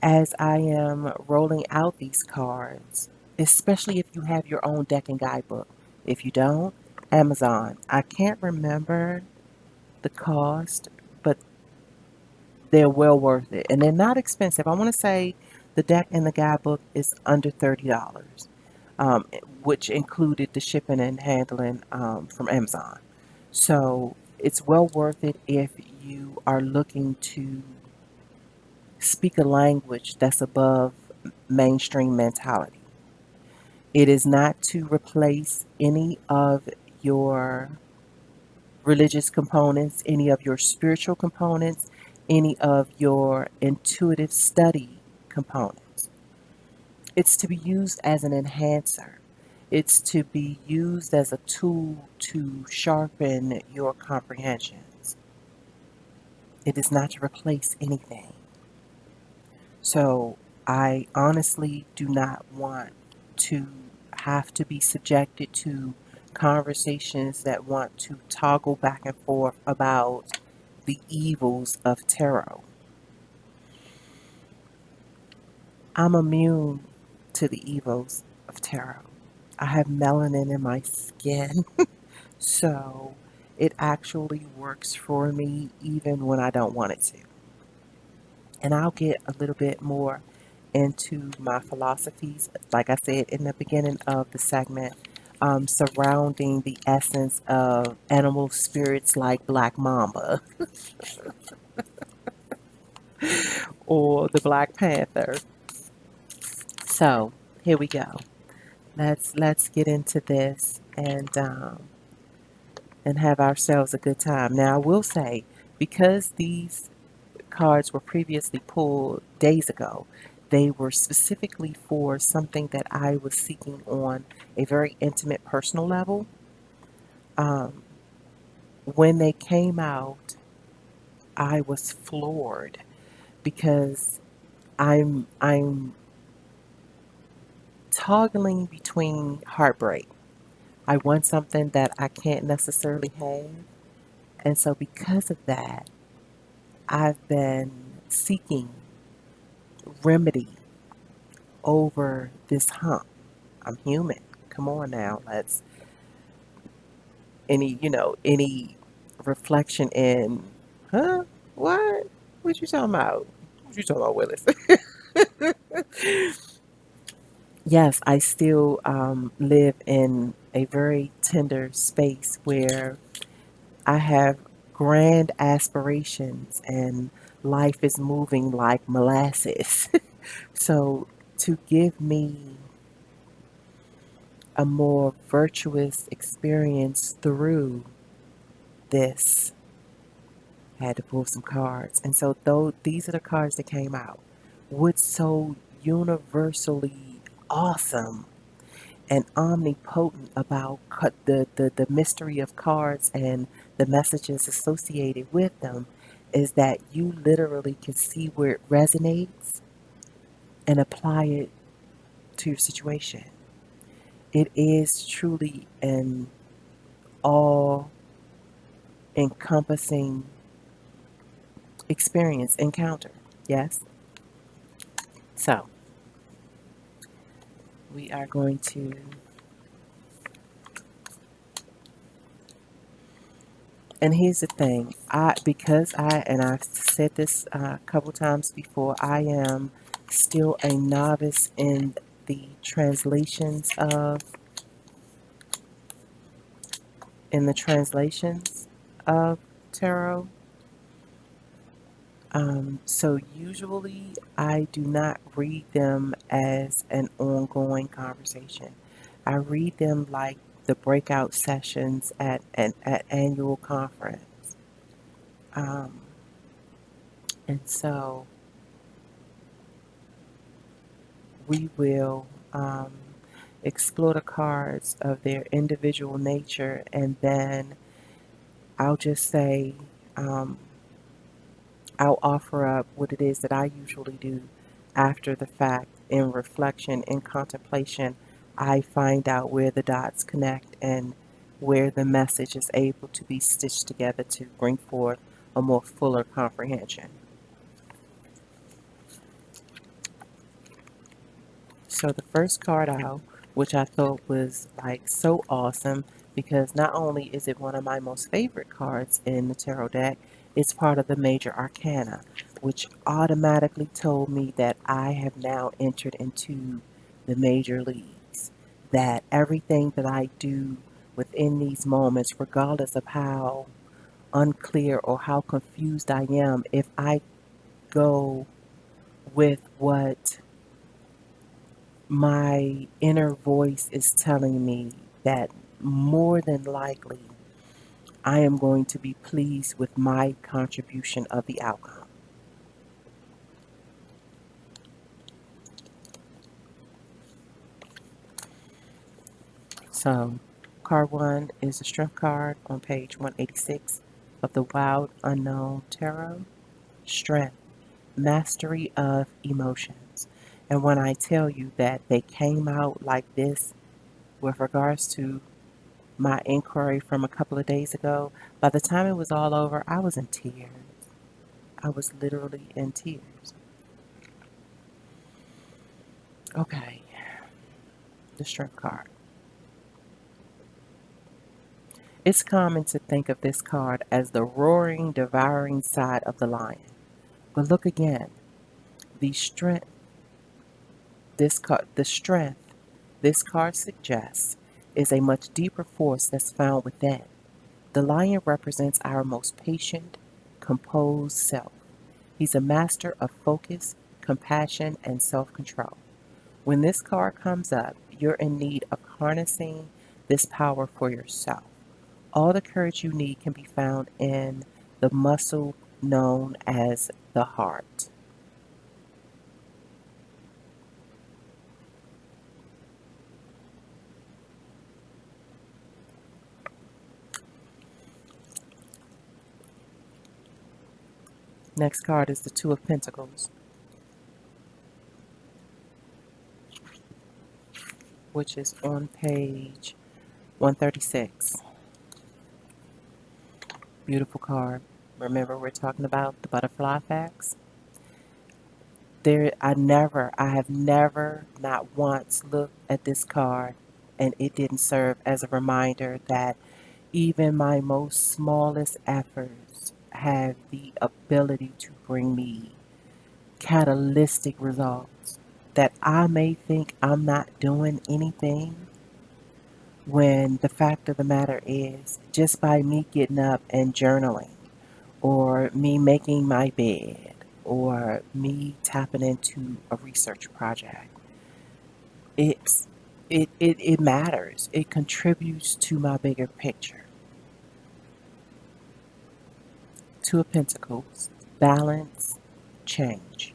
as I am rolling out these cards, especially if you have your own deck and guidebook. If you don't, Amazon. I can't remember the cost, but they're well worth it. And they're not expensive. I want to say the deck and the guidebook is under $30, um, which included the shipping and handling from Amazon. So it's well worth it if you are looking to speak a language that's above mainstream mentality. It is not to replace any of your religious components, any of your spiritual components, any of your intuitive study components. It's to be used as an enhancer. It's to be used as a tool to sharpen your comprehensions. It is not to replace anything. So I honestly do not want to have to be subjected to conversations that want to toggle back and forth about the evils of tarot. I'm immune to the evils of tarot. I have melanin in my skin, so it actually works for me even when I don't want it to. And I'll get a little bit more into my philosophies, like I said in the beginning of the segment, surrounding the essence of animal spirits like Black Mamba or the Black Panther. So here we go. Let's get into this. and have ourselves a good time. Now, I will say, because these cards were previously pulled days ago, they were specifically for something that I was seeking on a very intimate, personal level. Um, when they came out, I was floored because I'm toggling between heartbreak. I want something that I can't necessarily have, and so because of that, I've been seeking remedy over this hump. I'm human. Come on now, let's any reflection in, huh? What? What you talking about? What you talking about, Willis? Yes, I still live in a very tender space where I have grand aspirations and life is moving like molasses. So to give me a more virtuous experience through this, I had to pull some cards. And so though these are the cards that came out. What's so universally awesome and omnipotent about the mystery of cards and the messages associated with them is that you literally can see where it resonates and apply it to your situation. It is truly an all encompassing experience, encounter. Yes? So, we are going to, and here's the thing, and I've said this a couple times before, I am still a novice in the translations of tarot. So usually I do not read them as an ongoing conversation. I read them like the breakout sessions at annual conference. Um, and so we will explore the cards of their individual nature, and then I'll just say, um, I'll offer up what it is that I usually do after the fact. In reflection, in contemplation, I find out where the dots connect and where the message is able to be stitched together to bring forth a more fuller comprehension. So the first card out, which I thought was like so awesome because not only is it one of my most favorite cards in the tarot deck, it's part of the major arcana, which automatically told me that I have now entered into the major leagues. That everything that I do within these moments, regardless of how unclear or how confused I am, if I go with what my inner voice is telling me, that more than likely I am going to be pleased with my contribution of the outcome. So, card one is the strength card on page 186 of the Wild Unknown Tarot. Strength, mastery of emotions. And when I tell you that they came out like this with regards to my inquiry from a couple of days ago, by the time it was all over, I was in tears. I was literally in tears. Okay, the strength card. It's common to think of this card as the roaring, devouring side of the lion. But look again. The strength this card suggests is a much deeper force that's found within. The lion represents our most patient, composed self. He's a master of focus, compassion, and self control. When this card comes up, you're in need of harnessing this power for yourself. All the courage you need can be found in the muscle known as the heart. Next card is the Two of Pentacles, which is on page 136. Beautiful card. Remember, we're talking about the butterfly effects. I have never, not once, looked at this card and it didn't serve as a reminder that even my most smallest efforts have the ability to bring me catalytic results. That I may think I'm not doing anything when the fact of the matter is just by me getting up and journaling or me making my bed or me tapping into a research project, it's it matters. It contributes to my bigger picture. Two of Pentacles, balance, change.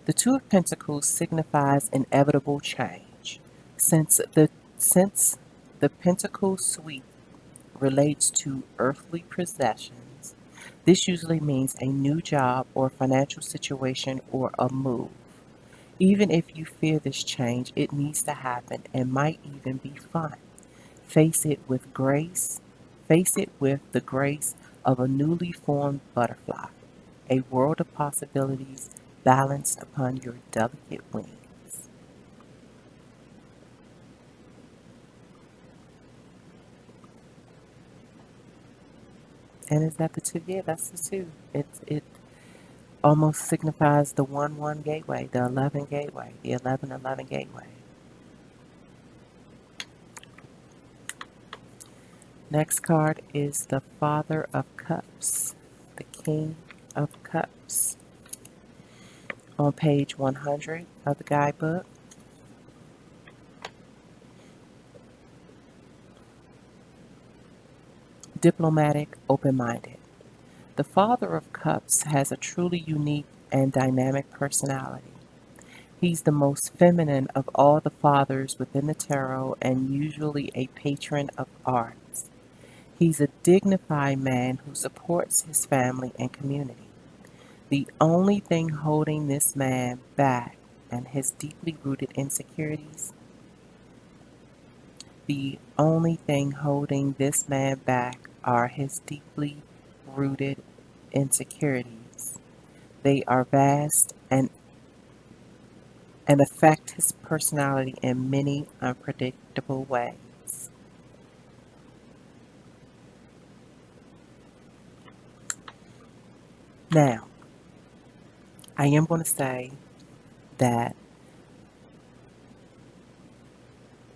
The Two of Pentacles signifies inevitable change. Since the since the Pentacle suite relates to earthly possessions, this usually means a new job or financial situation or a move. Even if you fear this change, it needs to happen and might even be fun. Face it with grace. Face it with the grace of a newly formed butterfly, a world of possibilities balanced upon your delicate wings. And is that the two? Yeah, that's the two. It almost signifies the 1-1 gateway, the 11 gateway, the 11-11 gateway. Next card is the Father of Cups, the King of Cups. On page 100 of the guidebook, diplomatic, open-minded. The Father of Cups has a truly unique and dynamic personality. He's the most feminine of all the fathers within the tarot and usually a patron of arts. He's a dignified man who supports his family and community. The only thing holding this man back and his deeply rooted insecurities, the only thing holding this man back are his deeply rooted insecurities. They are vast and affect his personality in many unpredictable ways. Now, I am going to say that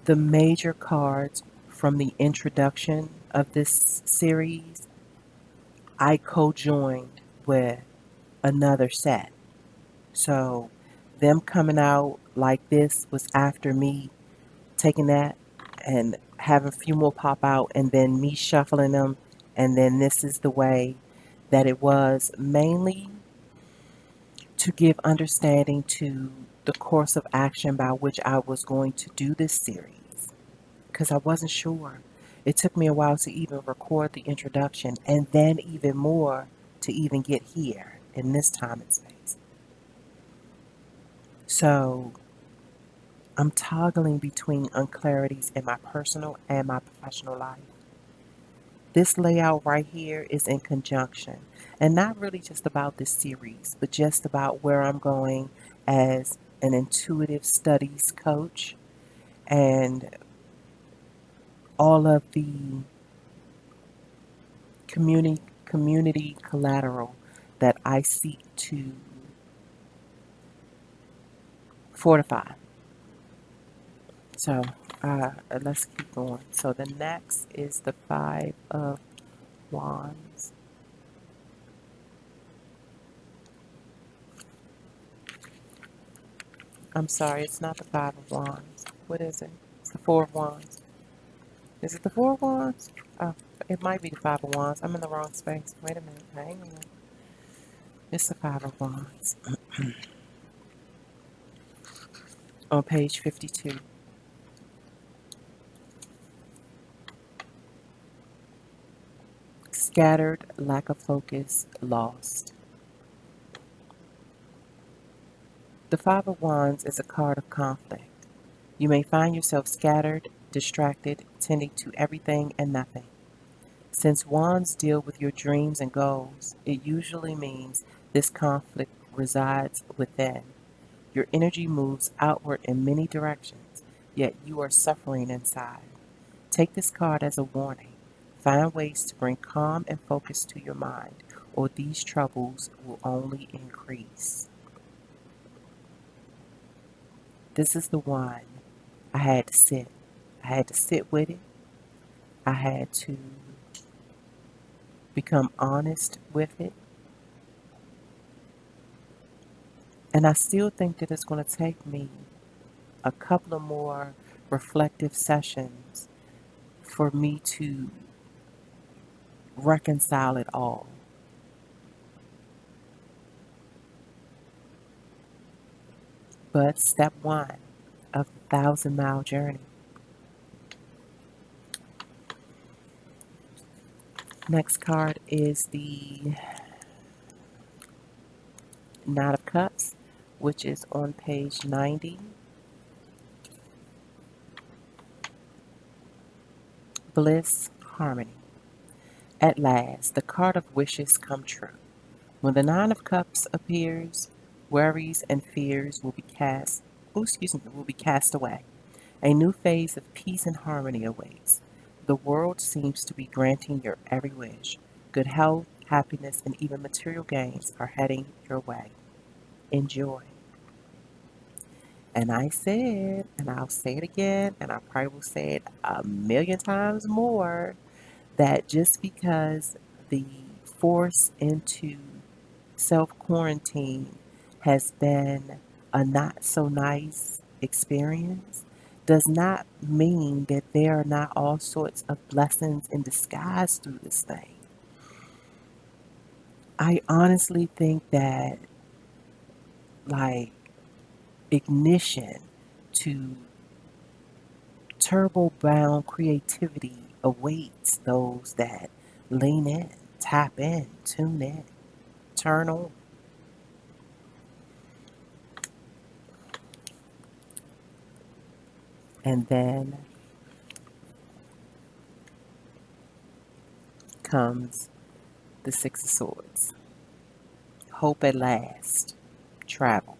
the major cards from the introduction of this series, I co-joined with another set. So them coming out like this was after me taking that and having a few more pop out and then me shuffling them, and then this is the way that it was, mainly to give understanding to the course of action by which I was going to do this series, because I wasn't sure. It took me a while to even record the introduction and then even more to even get here in this time and space. So I'm toggling between unclarities in my personal and my professional life. This layout right here is in conjunction, and not really just about this series, but just about where I'm going as an intuitive studies coach and all of the community collateral that I seek to fortify. So let's keep going. So the next is the Five of Wands. I'm sorry, it's not the Five of Wands. What is it? It's the Four of Wands. Is it the Four of Wands? Oh, it might be the Five of Wands. I'm in the wrong space. Wait a minute. Hang on. It's the Five of Wands. On page 52. Scattered, lack of focus, lost. The Five of Wands is a card of conflict. You may find yourself scattered, distracted, tending to everything and nothing. Since wands deal with your dreams and goals, it usually means this conflict resides within. Your energy moves outward in many directions, yet you are suffering inside. Take this card as a warning. Find ways to bring calm and focus to your mind, or these troubles will only increase. This is the one I had to sit. I had to sit with it. I had to become honest with it. And I still think that it's going to take me a couple of more reflective sessions for me to reconcile it all. But step one of the 1,000-mile journey. Next card is the Knight of Cups, which is on page 90. Bliss, harmony. At last, the card of wishes come true. When the Nine of Cups appears, worries and fears will be cast away. A new phase of peace and harmony awaits. The world seems to be granting your every wish. Good health, happiness, and even material gains are heading your way. Enjoy. And I said, and I'll say it again, and I probably will say it a million times more, that just because the force into self quarantine has been a not so nice experience does not mean that there are not all sorts of blessings in disguise through this thing. I honestly think that, like, ignition to turbo bound creativity awaits those that lean in, tap in, tune in, turn on. And then comes the Six of Swords. Hope at last. Travel.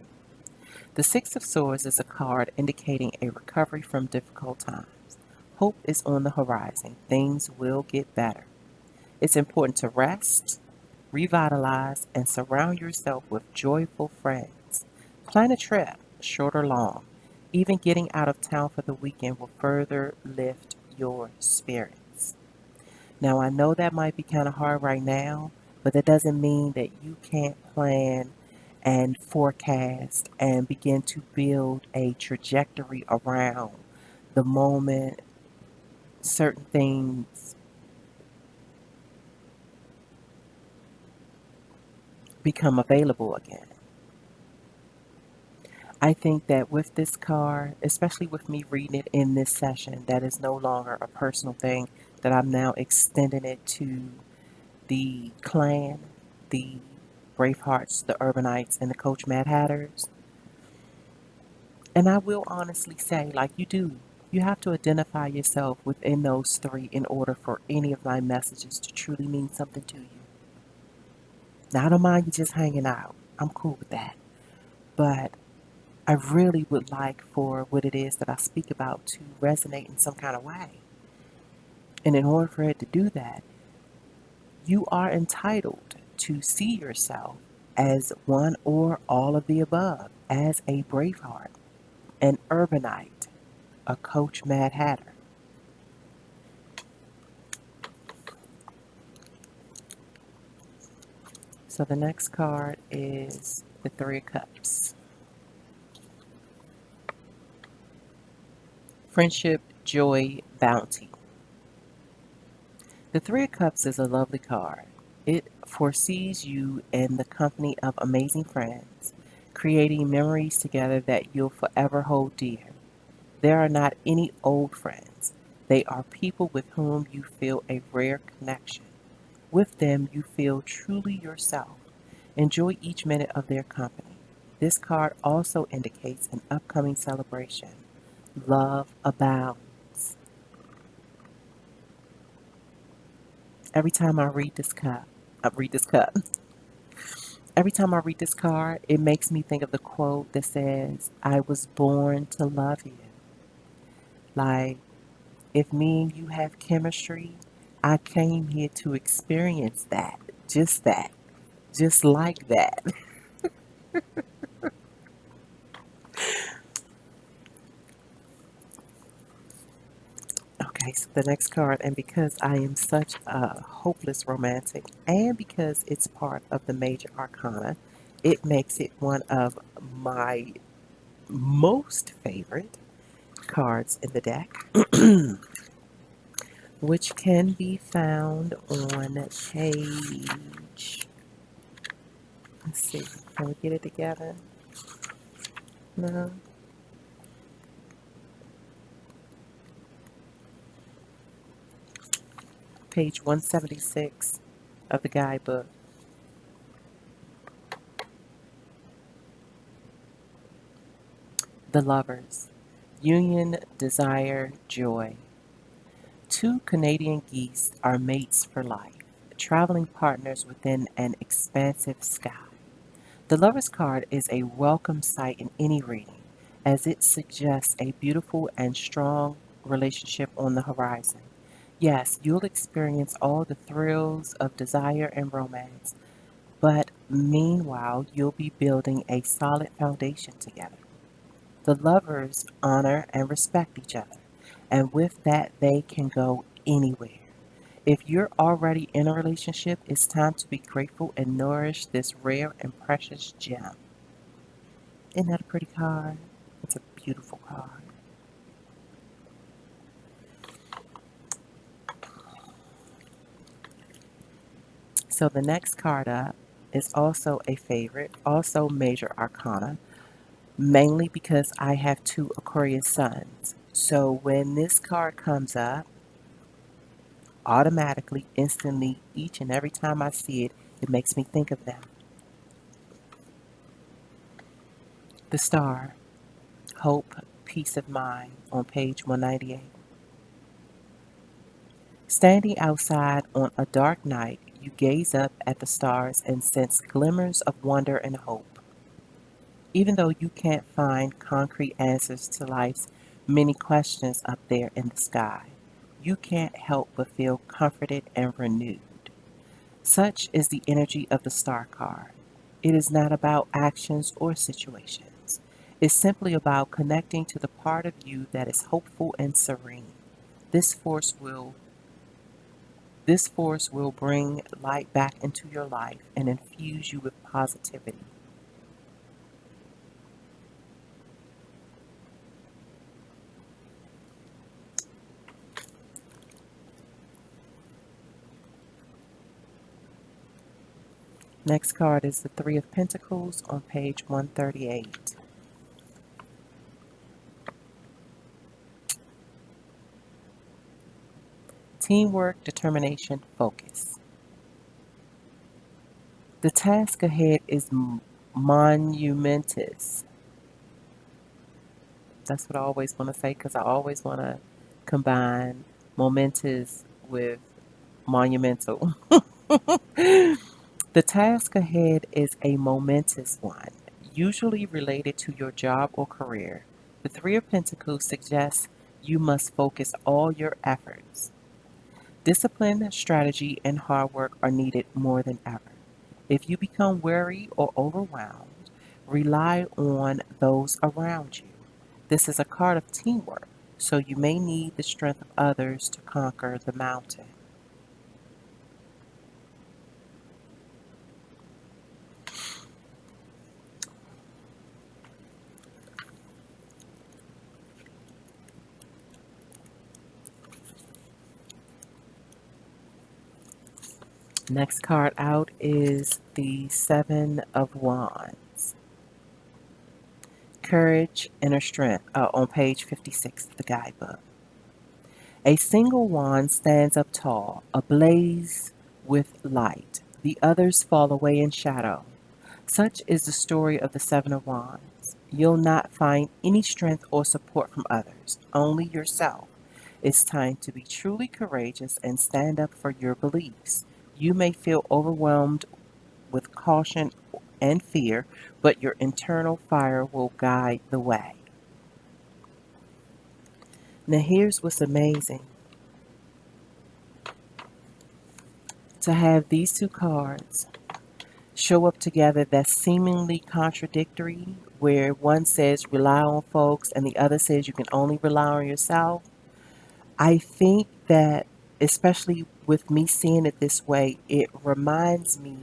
The Six of Swords is a card indicating a recovery from difficult times. Hope is on the horizon. Things will get better. It's important to rest, revitalize, and surround yourself with joyful friends. Plan a trip, short or long. Even getting out of town for the weekend will further lift your spirits. Now, I know that might be kind of hard right now, but that doesn't mean that you can't plan and forecast and begin to build a trajectory around the moment certain things become available again. I think that with this card, especially with me reading it in this session, that is no longer a personal thing, that I'm now extending it to the clan, the Bravehearts, the Urbanites, and the Coach Mad Hatters. And I will honestly say, like you do, you have to identify yourself within those three in order for any of my messages to truly mean something to you. Now, I don't mind you just hanging out. I'm cool with that. But I really would like for what it is that I speak about to resonate in some kind of way. And in order for it to do that, you are entitled to see yourself as one or all of the above, as a Braveheart, an Urbanite, a Coach Mad Hatter. So the next card is the Three of Cups. Friendship, joy, bounty. The Three of Cups is a lovely card. It foresees you in the company of amazing friends, creating memories together that you'll forever hold dear. There are not any old friends. They are people with whom you feel a rare connection. With them, you feel truly yourself. Enjoy each minute of their company. This card also indicates an upcoming celebration. Love abounds. Every time I read this cup, I read this cup. Every time I read this card, it makes me think of the quote that says, I was born to love you. Like, if me and you have chemistry, I came here to experience that, just like that. Okay, so the next card, and because I am such a hopeless romantic, and because it's part of the major arcana, it makes it one of my most favorite cards in the deck, which can be found on page. Let's see, can we get it together? No, page 176 of the guidebook. The Lovers, Union, Desire, Joy. Two Canadian geese are mates for life, traveling partners within an expansive sky. The Lover's card is a welcome sight in any reading, as it suggests a beautiful and strong relationship on the horizon. Yes, you'll experience all the thrills of desire and romance, but meanwhile, you'll be building a solid foundation together. The lovers honor and respect each other, and with that, they can go anywhere. If you're already in a relationship, it's time to be grateful and nourish this rare and precious gem. Isn't that a pretty card? It's a beautiful card. So the next card up is also a favorite, also major arcana, mainly because I have two Aquarius suns. So when this card comes up, automatically, instantly, each and every time I see it, it makes me think of them. The star, hope, peace of mind on page 198. Standing outside on a dark night, you gaze up at the stars and sense glimmers of wonder and hope. Even though you can't find concrete answers to life's many questions up there in the sky, you can't help but feel comforted and renewed. Such is the energy of the star card. It is not about actions or situations. It's simply about connecting to the part of you that is hopeful and serene. This force will this force will bring light back into your life and infuse you with positivity. Next card is the Three of Pentacles on page 138. Teamwork, determination, focus. The task ahead is monumentous. That's what I always want to say because I always want to combine momentous with monumental. The task ahead is a momentous one, usually related to your job or career. The Three of Pentacles suggests you must focus all your efforts. Discipline, strategy, and hard work are needed more than ever. If you become weary or overwhelmed, rely on those around you. This is a card of teamwork, so you may need the strength of others to conquer the mountain. Next card out is the Seven of Wands. Courage, inner strength, on page 56 of the guidebook. A single wand stands up tall, ablaze with light. The others fall away in shadow. Such is the story of the Seven of Wands. You'll not find any strength or support from others, only yourself. It's time to be truly courageous and stand up for your beliefs. You may feel overwhelmed with caution and fear, but your internal fire will guide the way. Now, here's what's amazing, to have these two cards show up together that's seemingly contradictory, where one says rely on folks and the other says you can only rely on yourself. I think that, especially with me seeing it this way, it reminds me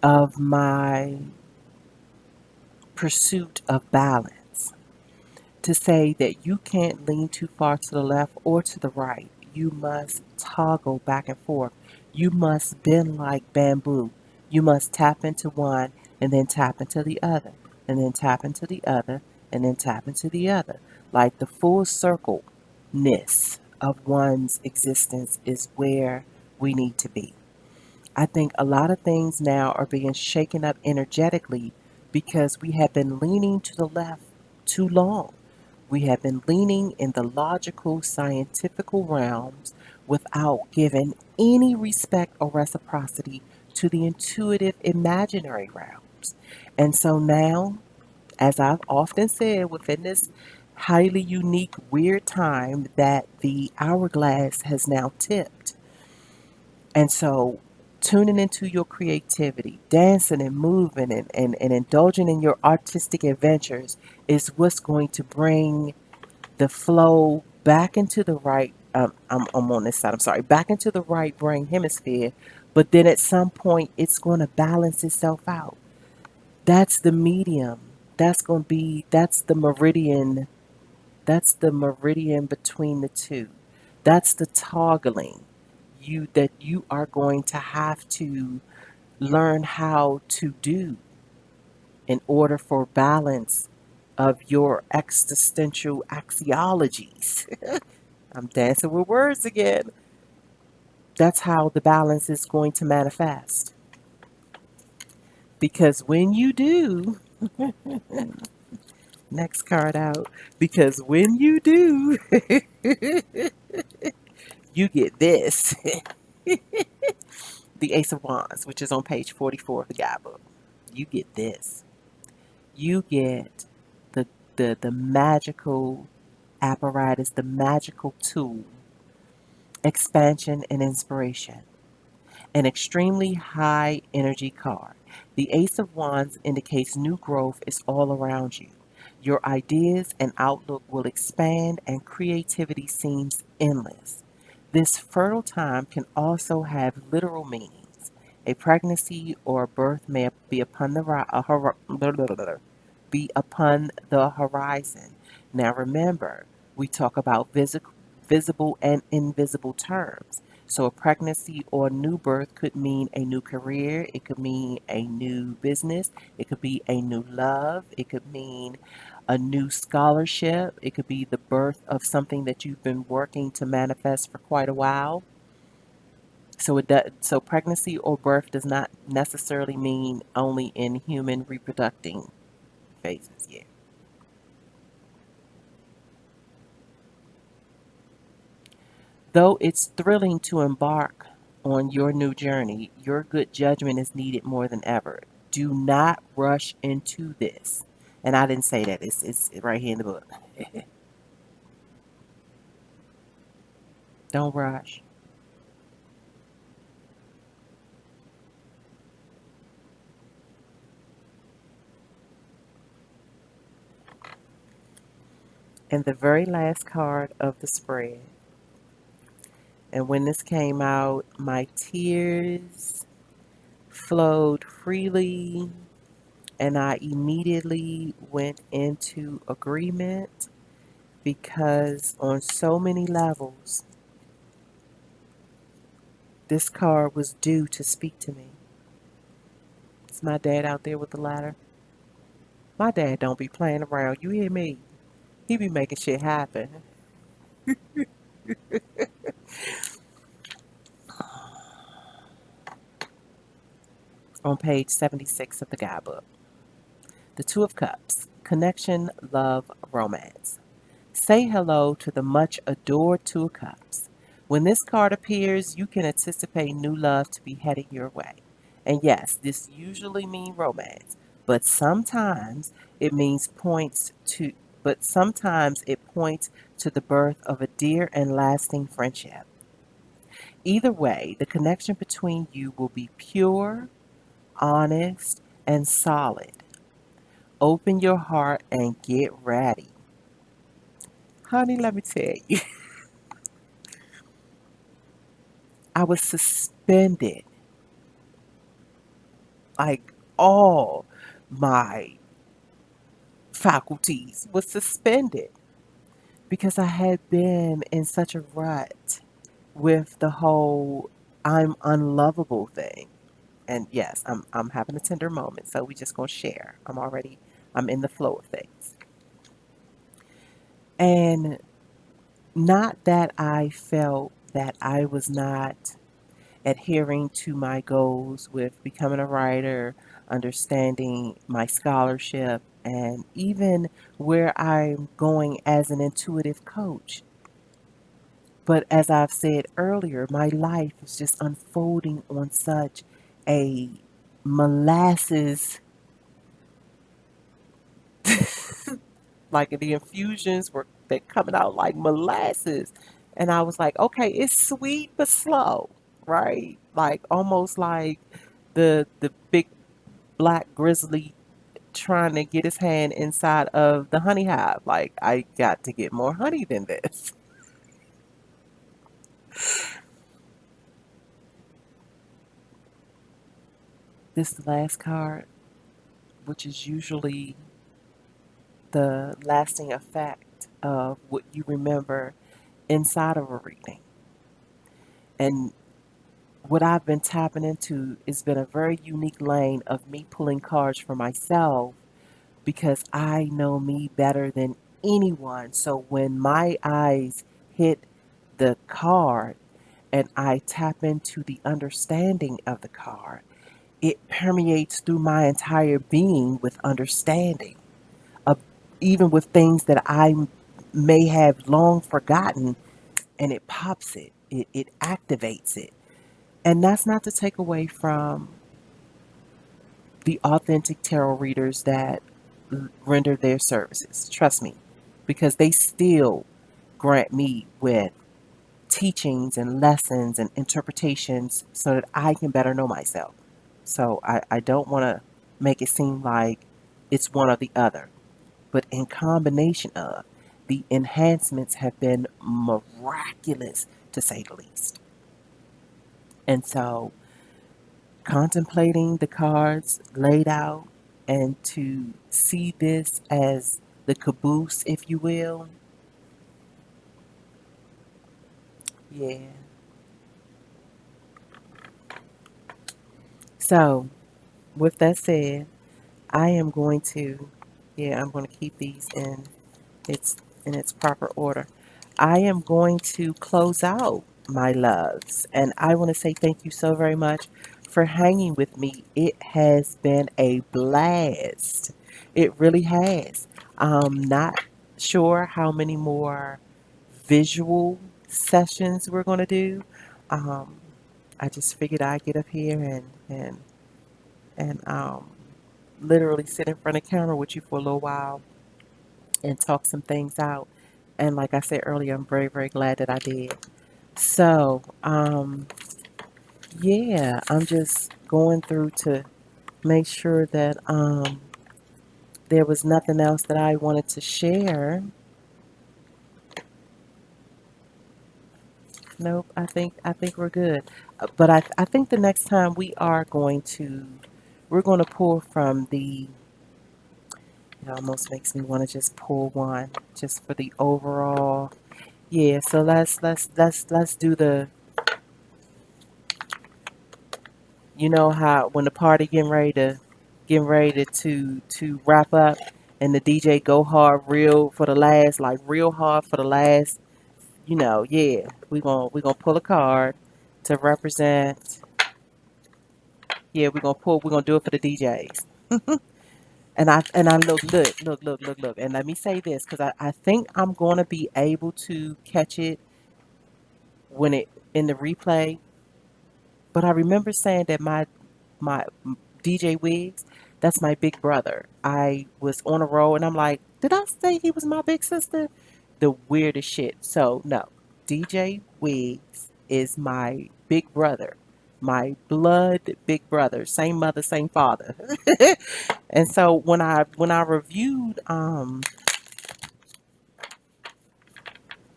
of my pursuit of balance. To say that you can't lean too far to the left or to the right. You must toggle back and forth. You must bend like bamboo. You must tap into one and then tap into the other, and then tap into the other, and then tap into the other. Like the full circle ness of one's existence is where we need to be. I think a lot of things now are being shaken up energetically because we have been leaning to the left too long. We have been leaning in the logical, scientifical realms without giving any respect or reciprocity to the intuitive, imaginary realms. And so now, as I've often said, within this highly unique, weird time, that the hourglass has now tipped. And so, tuning into your creativity, dancing and moving and indulging in your artistic adventures is what's going to bring the flow back into the right. I'm on this side. I'm sorry, back into the right brain hemisphere. But then at some point, it's going to balance itself out. That's the medium. That's the meridian. That's the meridian between the two. That's the toggling you are going to have to learn how to do in order for balance of your existential axiologies. I'm dancing with words again. That's how the balance is going to manifest. Because when you do, next card out, because when you do, you get this. The Ace of Wands, which is on page 44 of the guidebook. You get this. You get the the magical apparatus, the magical tool, expansion and inspiration. An extremely high energy card. The Ace of Wands indicates new growth is all around you. Your ideas and outlook will expand and creativity seems endless. This fertile time can also have literal meanings. A pregnancy or a birth may be upon the horizon. Now remember, we talk about visible and invisible terms. So a pregnancy or a new birth could mean a new career, it could mean a new business, it could be a new love, it could mean a new scholarship, it could be the birth of something that you've been working to manifest for quite a while. So pregnancy or birth does not necessarily mean only in human reproducing phases. Yeah. Though it's thrilling to embark on your new journey, your good judgment is needed more than ever. Do not rush into this. And I didn't say that. It's right here in the book. Don't rush. And the very last card of the spread. And when this came out, my tears flowed freely, and I immediately went into agreement because on so many levels, this card was due to speak to me. It's my dad out there with the ladder. My dad don't be playing around. You hear me? He be making shit happen. On page 76 of the guidebook. The Two of Cups. Connection, love, romance. Say hello to the much adored Two of Cups. When this card appears, you can anticipate new love to be heading your way. And yes, this usually means romance, but sometimes it means points to but sometimes it points to the birth of a dear and lasting friendship. Either way, the connection between you will be pure, honest, and solid. Open your heart and get ready. Honey, let me tell you, I was suspended. Like all my faculties was suspended because I had been in such a rut with the whole I'm unlovable thing. And yes, I'm having a tender moment, so we just gonna share. I'm in the flow of things. And not that I felt that I was not adhering to my goals with becoming a writer, understanding my scholarship, and even where I'm going as an intuitive coach. But as I've said earlier, my life is just unfolding on such a molasses, like the infusions were they coming out like molasses. And I was like, okay, it's sweet but slow, right? Like almost like the big black grizzly trying to get his hand inside of the honey hive. Like, I got to get more honey than this. This last card, which is usually the lasting effect of what you remember inside of a reading. And what I've been tapping into has been a very unique lane of me pulling cards for myself because I know me better than anyone. So when my eyes hit the card and I tap into the understanding of the card, it permeates through my entire being with understanding of even with things that I may have long forgotten, and it pops it activates it. And that's not to take away from the authentic tarot readers that render their services. Trust me, because they still grant me with teachings and lessons and interpretations so that I can better know myself. So I don't want to make it seem like it's one or the other, but in combination of the enhancements have been miraculous to say the least. And so contemplating the cards laid out and to see this as the caboose, if you will, yeah. So with that said, I am going to, yeah, I'm going to keep these its in its proper order. I am going to close out my loves, and I want to say thank you so very much for hanging with me. It has been a blast. It really has. Not sure how many more visual sessions we're going to do. Um, I just figured I'd get up here and literally sit in front of camera with you for a little while and talk some things out. And like I said earlier, I'm very, very glad that I did. So, yeah, I'm just going through to make sure that there was nothing else that I wanted to share. Nope, I think we're good. But I think the next time we're going to pull from the. It almost makes me want to just pull one just for the overall. Yeah, so let's do the You know how when the party getting ready to wrap up, and the DJ go hard real for the last, like real hard for the last. Yeah, we gonna pull a card to represent. Yeah, we're gonna do it for the DJs. And I look, and let me say this because I think I'm gonna be able to catch it when it in the replay. But I remember saying that my DJ Wiggs, that's my big brother. I was on a roll and I'm like, did I say he was my big sister? The weirdest shit. So no, DJ Wiggs is my big brother, my blood big brother, same mother, same father. And so when I reviewed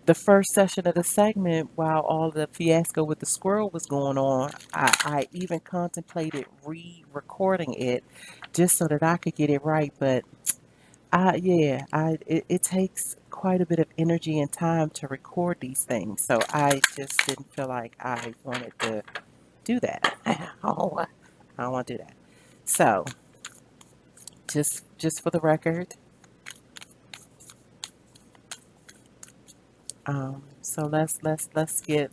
the first session of the segment, while all the fiasco with the squirrel was going on, I even contemplated re-recording it just so that I could get it right. But it takes quite a bit of energy and time to record these things, so I just didn't feel like I wanted to do that. I don't want to do that. So just for the record, so let's get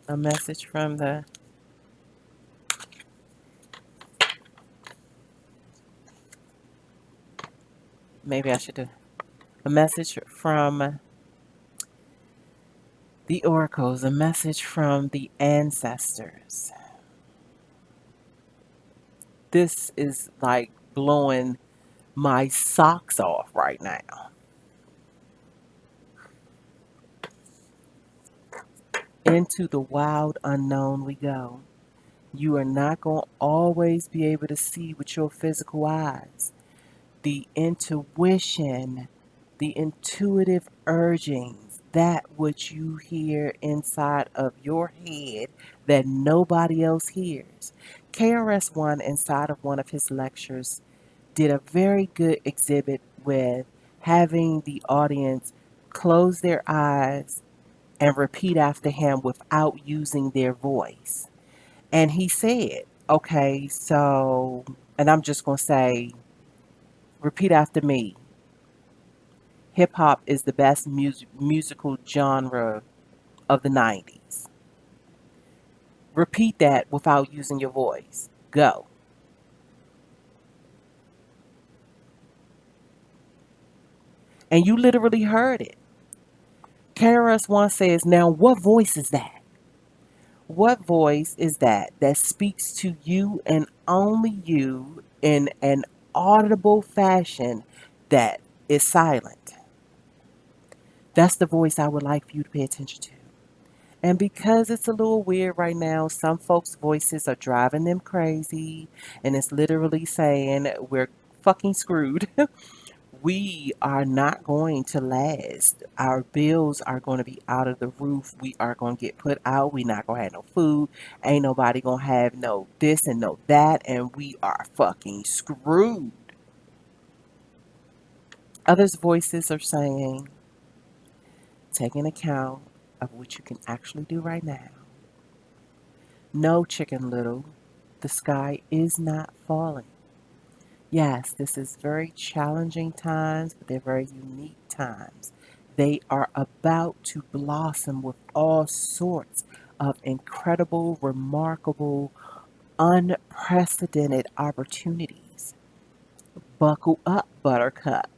a message from the. Maybe I should do a message from the oracles, a message from the ancestors. This is like blowing my socks off right now. Into the wild unknown we go. You are not going to always be able to see with your physical eyes. The intuition, the intuitive urgings, that which you hear inside of your head that nobody else hears. KRS-One, inside of one of his lectures, did a very good exhibit with having the audience close their eyes and repeat after him without using their voice. And he said, okay, so, and I'm just going to say, repeat after me. Hip hop is the best musical genre of the 90s. Repeat that without using your voice. Go. And you literally heard it. KRS-One says, now what voice is that? What voice is that speaks to you and only you in an audible fashion that is silent? That's the voice I would like for you to pay attention to. And because it's a little weird right now, some folks' voices are driving them crazy, and it's literally saying we're fucking screwed. We are not going to last. Our bills are going to be out of the roof. We are going to get put out. We not going to have no food. Ain't nobody going to have no this and no that. And we are fucking screwed. Others' voices are saying, taking account of what you can actually do right now. No, Chicken Little, the sky is not falling. Yes, this is very challenging times, but they're very unique times. They are about to blossom with all sorts of incredible, remarkable, unprecedented opportunities. Buckle up, Buttercup.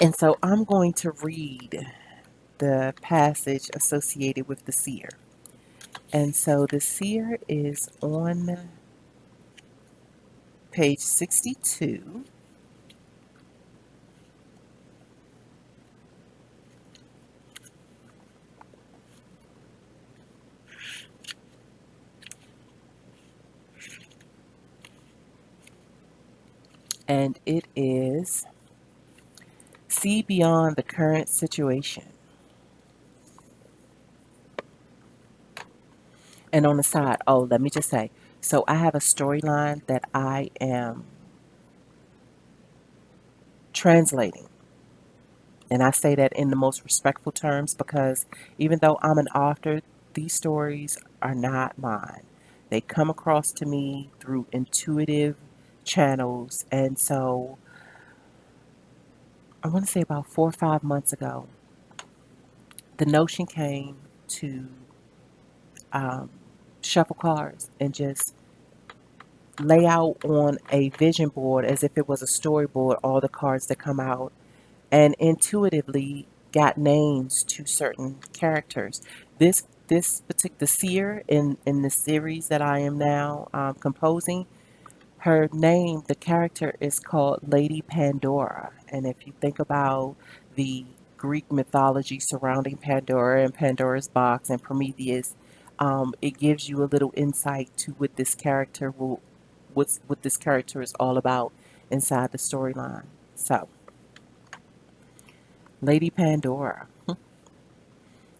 And so I'm going to read the passage associated with the seer. And so the seer is on page 62. And it is see beyond the current situation. And on the side, oh, let me just say, so I have a storyline that I am translating. And I say that in the most respectful terms because even though I'm an author, these stories are not mine. They come across to me through intuitive channels. And so I want to say about 4 or 5 months ago, the notion came to um, shuffle cards and just lay out on a vision board as if it was a storyboard all the cards that come out, and intuitively got names to certain characters. This particular seer in the series that I am now composing, her name, the character is called Lady Pandora. And if you think about the Greek mythology surrounding Pandora and Pandora's box and Prometheus, it gives you a little insight to what this character is all about inside the storyline. So, Lady Pandora,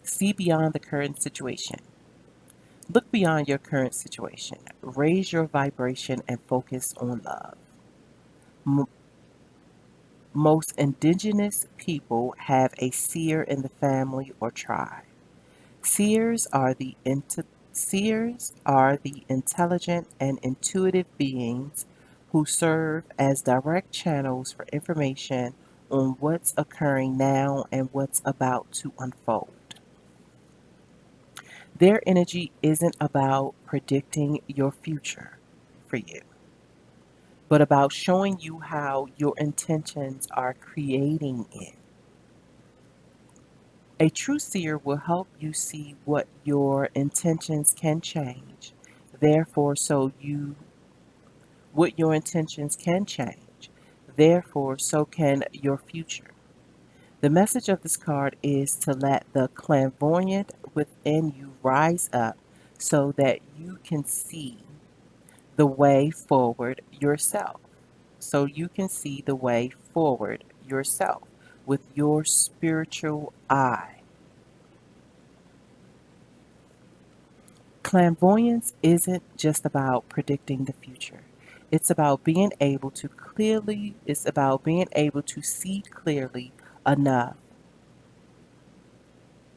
see beyond the current situation. Look beyond your current situation. Raise your vibration and focus on love. M- Most indigenous people have a seer in the family or tribe. Seers are the seers are the intelligent and intuitive beings who serve as direct channels for information on what's occurring now and what's about to unfold. Their energy isn't about predicting your future for you, but about showing you how your intentions are creating it. A true seer will help you see what your intentions can change. Therefore, so you what your intentions can change. Therefore, so can your future. The message of this card is to let the clairvoyant within you rise up so that you can see the way forward yourself. So you can see the way forward yourself with your spiritual eye. Clairvoyance isn't just about predicting the future. It's about being able to see clearly enough.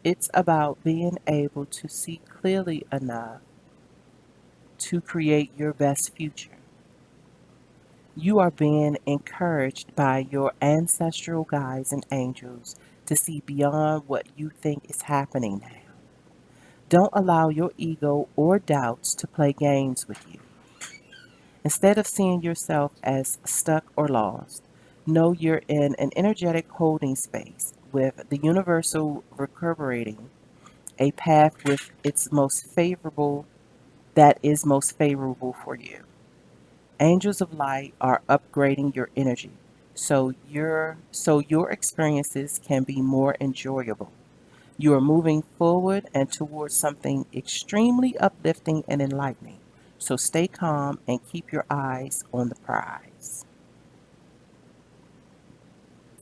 It's about being able to see clearly enough to create your best future. You are being encouraged by your ancestral guides and angels to see beyond what you think is happening now. Don't allow your ego or doubts to play games with you. Instead of seeing yourself as stuck or lost, know you're in an energetic holding space with the universal reverberating a path with its most favorable that is most favorable for you. Angels of light are upgrading your energy so your experiences can be more enjoyable. You are moving forward and towards something extremely uplifting and enlightening. So stay calm and keep your eyes on the prize.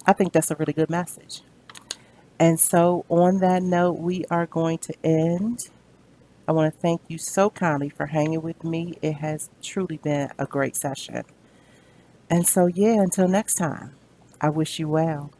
I think that's a really good message. And so, on that note, we are going to end. I want to thank you so kindly for hanging with me. It has truly been a great session. And so, yeah, until next time, I wish you well.